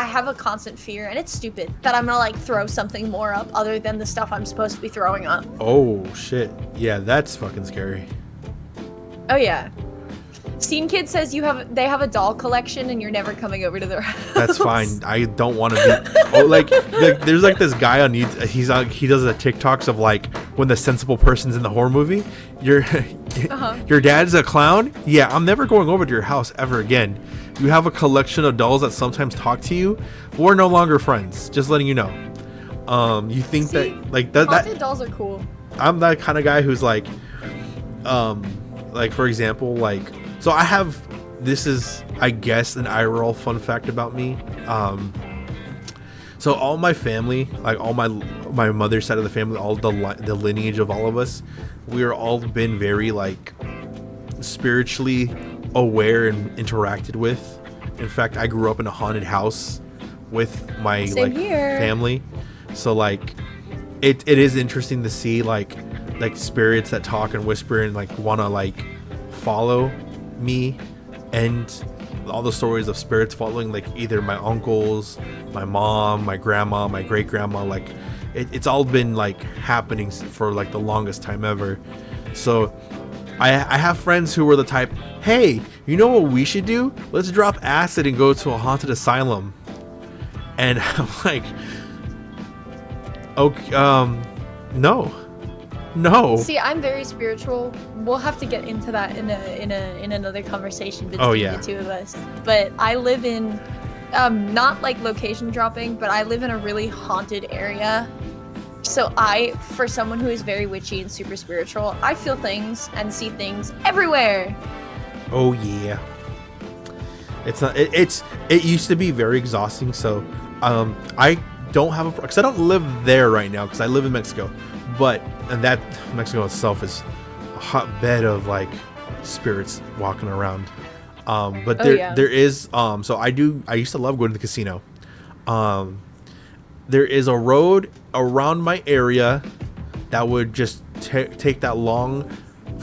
have a constant fear, and it's stupid, that I'm gonna like throw something more up other than the stuff I'm supposed to be throwing up. Oh shit. Yeah, that's fucking scary. Oh yeah. Scene Kid says they have a doll collection and you're never coming over to their house. That's fine. I don't want to be. Oh, like there's like this guy on YouTube. He does the TikToks of like when the sensible person's in the horror movie. Your dad's a clown. Yeah, I'm never going over to your house ever again. You have a collection of dolls that sometimes talk to you. We're no longer friends. Just letting you know. You think that like haunted dolls are cool. I'm that kind of guy who's like for example, like. So I have, this is, I guess, an eye roll fun fact about me. So all my family, like all my mother's side of the family, all the lineage of all of us, we are all been very like spiritually aware and interacted with. In fact, I grew up in a haunted house with my family. So like, it is interesting to see like spirits that talk and whisper and like wanna like follow me, and all the stories of spirits following like either my uncles, my mom, my grandma, my great grandma. Like it's all been like happening for like the longest time ever. So I have friends who were the type, hey, you know what we should do? Let's drop acid and go to a haunted asylum. And I'm like, okay, no. See, I'm very spiritual. We'll have to get into that in another conversation between the two of us. But I live in not like location dropping, but I live in a really haunted area. So for someone who is very witchy and super spiritual, I feel things and see things everywhere. Oh yeah. It's not. It used to be very exhausting. So, I don't have because I don't live there right now because I live in Mexico, and that Mexico itself is a hotbed of like spirits walking around. But there is. So I used to love going to the casino. There is a road around my area that would just take that long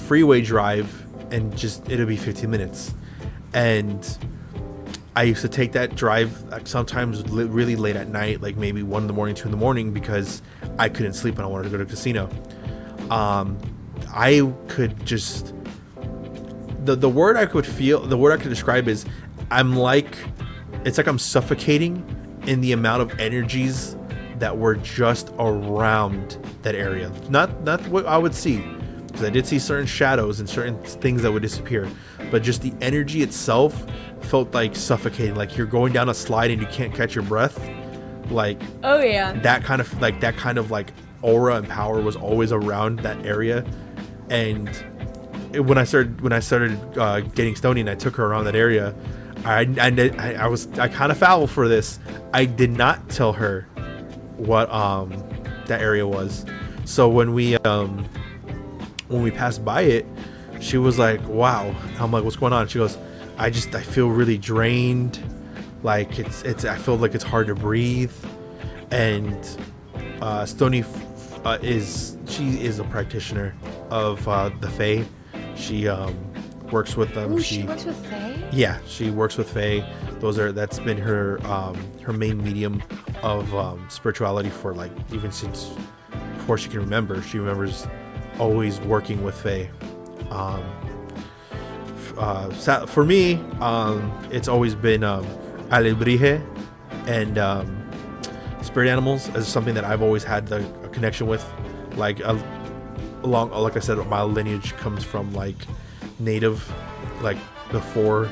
freeway drive, and it'll be 15 minutes, and I used to take that drive sometimes really late at night, like maybe 1 in the morning, 2 in the morning, because I couldn't sleep and I wanted to go to the casino. I could just the word I could describe is it's like I'm suffocating in the amount of energies that were just around that area. Not what I would see, because I did see certain shadows and certain things that would disappear, but just the energy itself felt like suffocating, like you're going down a slide and you can't catch your breath. Like, oh yeah, that kind of aura and power was always around that area. And when I started getting stony and I took her around that area, I kind of foul for this. I did not tell her what that area was. So when we passed by it, she was like, "Wow." I'm like, "What's going on?" She goes, I feel really drained. Like I feel like it's hard to breathe." And Stony is a practitioner of the Fae. She works with them. Ooh, she works with Fae? Yeah, she works with Fae. That's been her main medium of spirituality for like even since before she can remember. She remembers always working with Fae. For me, it's always been alebrije and spirit animals as something that I've always had a connection with. Like like I said, my lineage comes from like native, like before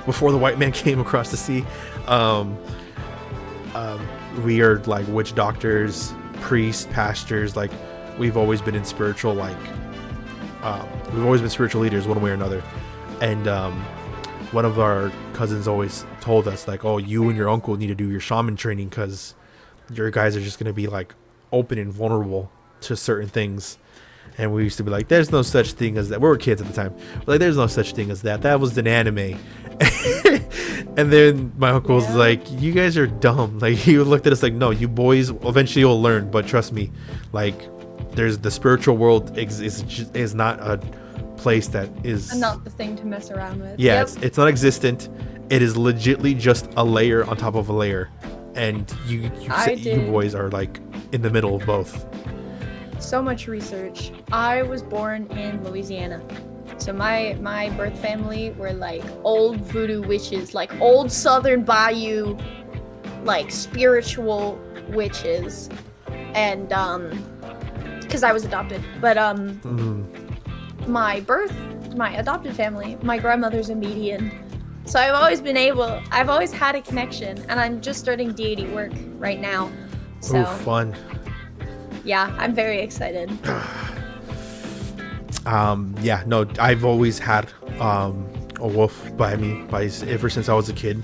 before the white man came across the sea. We are like witch doctors, priests, pastors. Like we've always been in spiritual, we've always been spiritual leaders one way or another. And one of our cousins always told us, like, "Oh, you and your uncle need to do your shaman training because your guys are just going to be like open and vulnerable to certain things." And we used to be like, "There's no such thing as that." We were kids at the time. We're like, "There's no such thing as that. That was an anime." And then my uncle was like, "You guys are dumb." Like he looked at us like, "No, you boys eventually will learn, but trust me, like there's the spiritual world is not a place that is not the thing to mess around with." Yeah, it's not existent. It is legitly just a layer on top of a layer, and you boys are like in the middle of both. So much research. I was born in Louisiana, so my birth family were like old voodoo witches, like old Southern Bayou, like spiritual witches, and because I was adopted, but my adopted family, my grandmother's a medium, so I've always had a connection, and I'm just starting deity work right now. So Ooh, fun. Yeah, I'm very excited. Yeah, no, I've always had a wolf by me ever since I was a kid.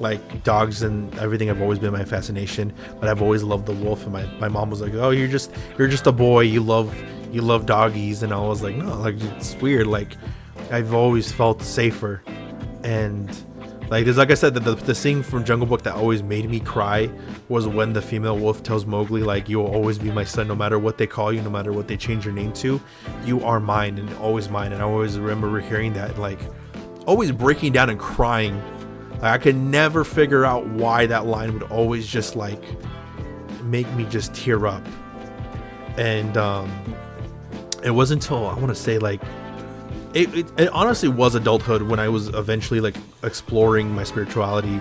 Like dogs and everything have always been my fascination, but I've always loved the wolf. And my mom was like, "Oh, you're just a boy. You love doggies." And I was like, "No, like it's weird. Like I've always felt safer." And like I said, the scene from Jungle Book that always made me cry was when the female wolf tells Mowgli, like, "You will always be my son, no matter what they call you, no matter what they change your name to. You are mine and always mine." And I always remember hearing that, like, always breaking down and crying. Like, I could never figure out why that line would always just like make me just tear up. And it wasn't until I want to say like it honestly was adulthood when I was eventually like exploring my spirituality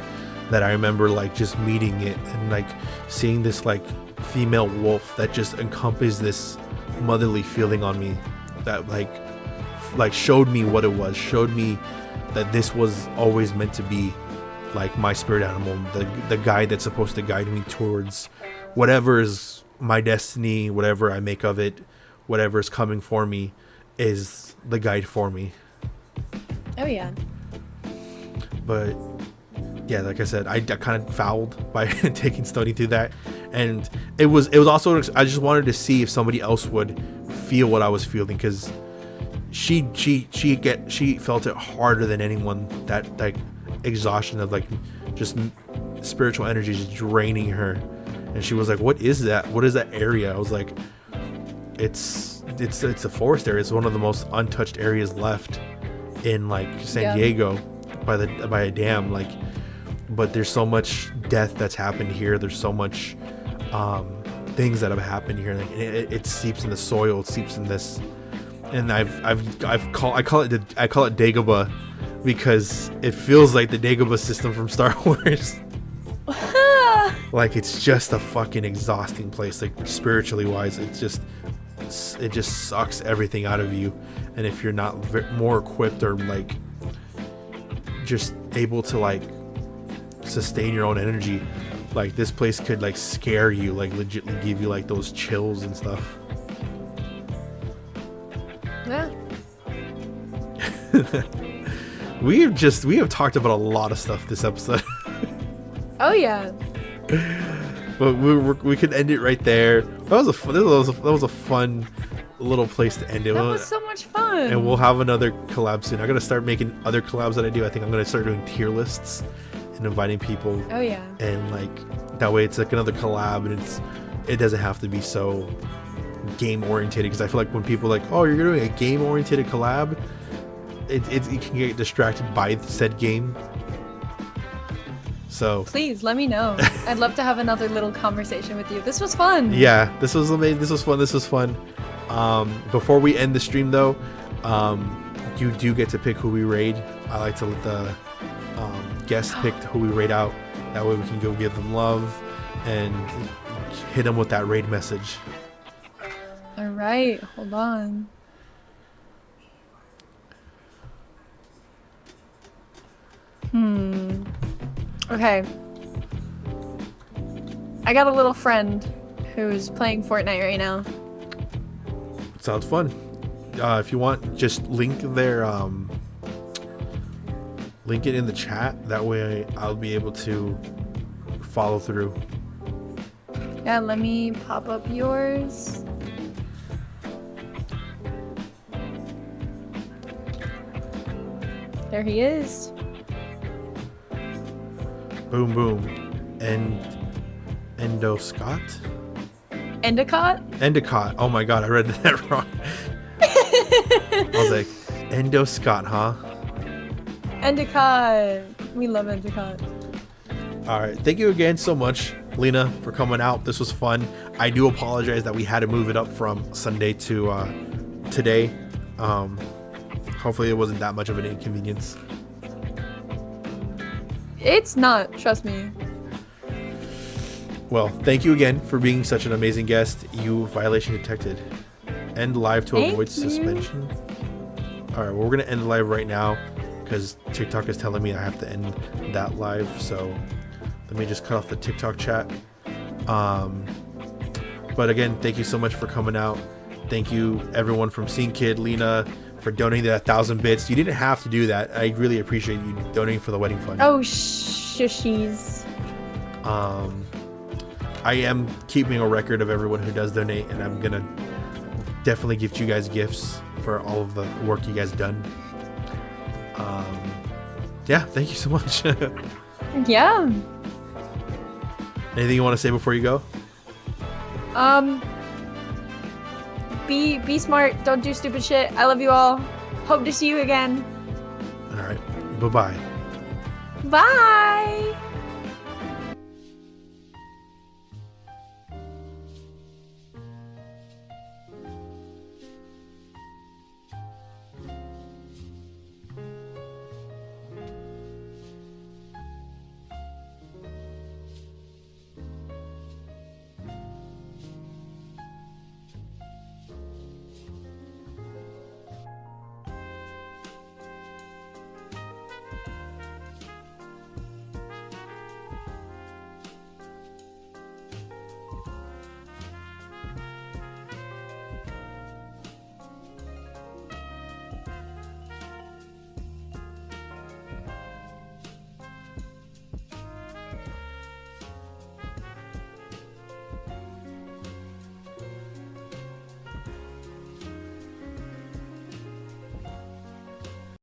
that I remember like just meeting it and like seeing this like female wolf that just encompassed this motherly feeling on me that like showed me what it was, showed me that this was always meant to be like my spirit animal, the guide that's supposed to guide me towards whatever is my destiny, whatever I make of it, whatever is coming for me, is the guide for me. Oh yeah. But yeah, like I said, I kind of fouled by taking Stony through that, and it was also, I just wanted to see if somebody else would feel what I was feeling, because she felt it harder than anyone, that like exhaustion of like just spiritual energy just draining her. And she was like, what is that area? I was like, it's a forest area. It's one of the most untouched areas left in like San Diego by a dam, like, but there's so much death that's happened here. There's so much things that have happened here. Like, it seeps in the soil, it seeps in this, and I call it Dagobah, because it feels like the Dagobah system from Star Wars. Like, it's just a fucking exhausting place, like spiritually wise. It just sucks everything out of you. And if you're not more equipped or like just able to like sustain your own energy, like this place could like scare you, like legitimately give you like those chills and stuff. Yeah. We have talked about a lot of stuff this episode. Oh yeah. But we could end it right there. That was a fun little place to end it. That was so much fun. And we'll have another collab soon. I gotta start making other collabs that I do. I think I'm gonna start doing tier lists and inviting people. Oh yeah. And like that way it's like another collab, and it doesn't have to be so game oriented, because I feel like when people are like, oh, you're doing a game oriented collab, it can get distracted by said game. So please let me know. I'd love to have another little conversation with you. This was fun. Yeah, this was amazing. This was fun. Before we end the stream though, you do get to pick who we raid. I like to let the guests pick who we raid out. That way we can go give them love and hit them with that raid message. All right, hold on. Okay. I got a little friend who's playing Fortnite right now. Sounds fun. If you want, just link it in the chat. That way I'll be able to follow through. Yeah, let me pop up yours. There he is. Boom, boom. Endoscott? Endicott. Oh my god, I read that wrong. I was like, Endoscott, huh? Endicott. We love Endicott. Alright, thank you again so much, Lena, for coming out. This was fun. I do apologize that we had to move it up from Sunday to today. Hopefully it wasn't that much of an inconvenience. It's not, trust me. Well, thank you again for being such an amazing guest. You violation detected. End live to avoid suspension. Alright, well, we're going to end live right now because TikTok is telling me I have to end that live. So let me just cut off the TikTok chat. But again, thank you so much for coming out. Thank you, everyone from Scene Kid, Lena, for donating that 1,000 bits. You didn't have to do that. I really appreciate you donating for the wedding fund. Oh, shushies. I am keeping a record of everyone who does donate, and I'm gonna definitely gift you guys gifts for all of the work you guys done. Yeah, thank you so much. Yeah. Anything you want to say before you go? Be smart. Don't do stupid shit. I love you all. Hope to see you again. All right. Bye-bye. Bye.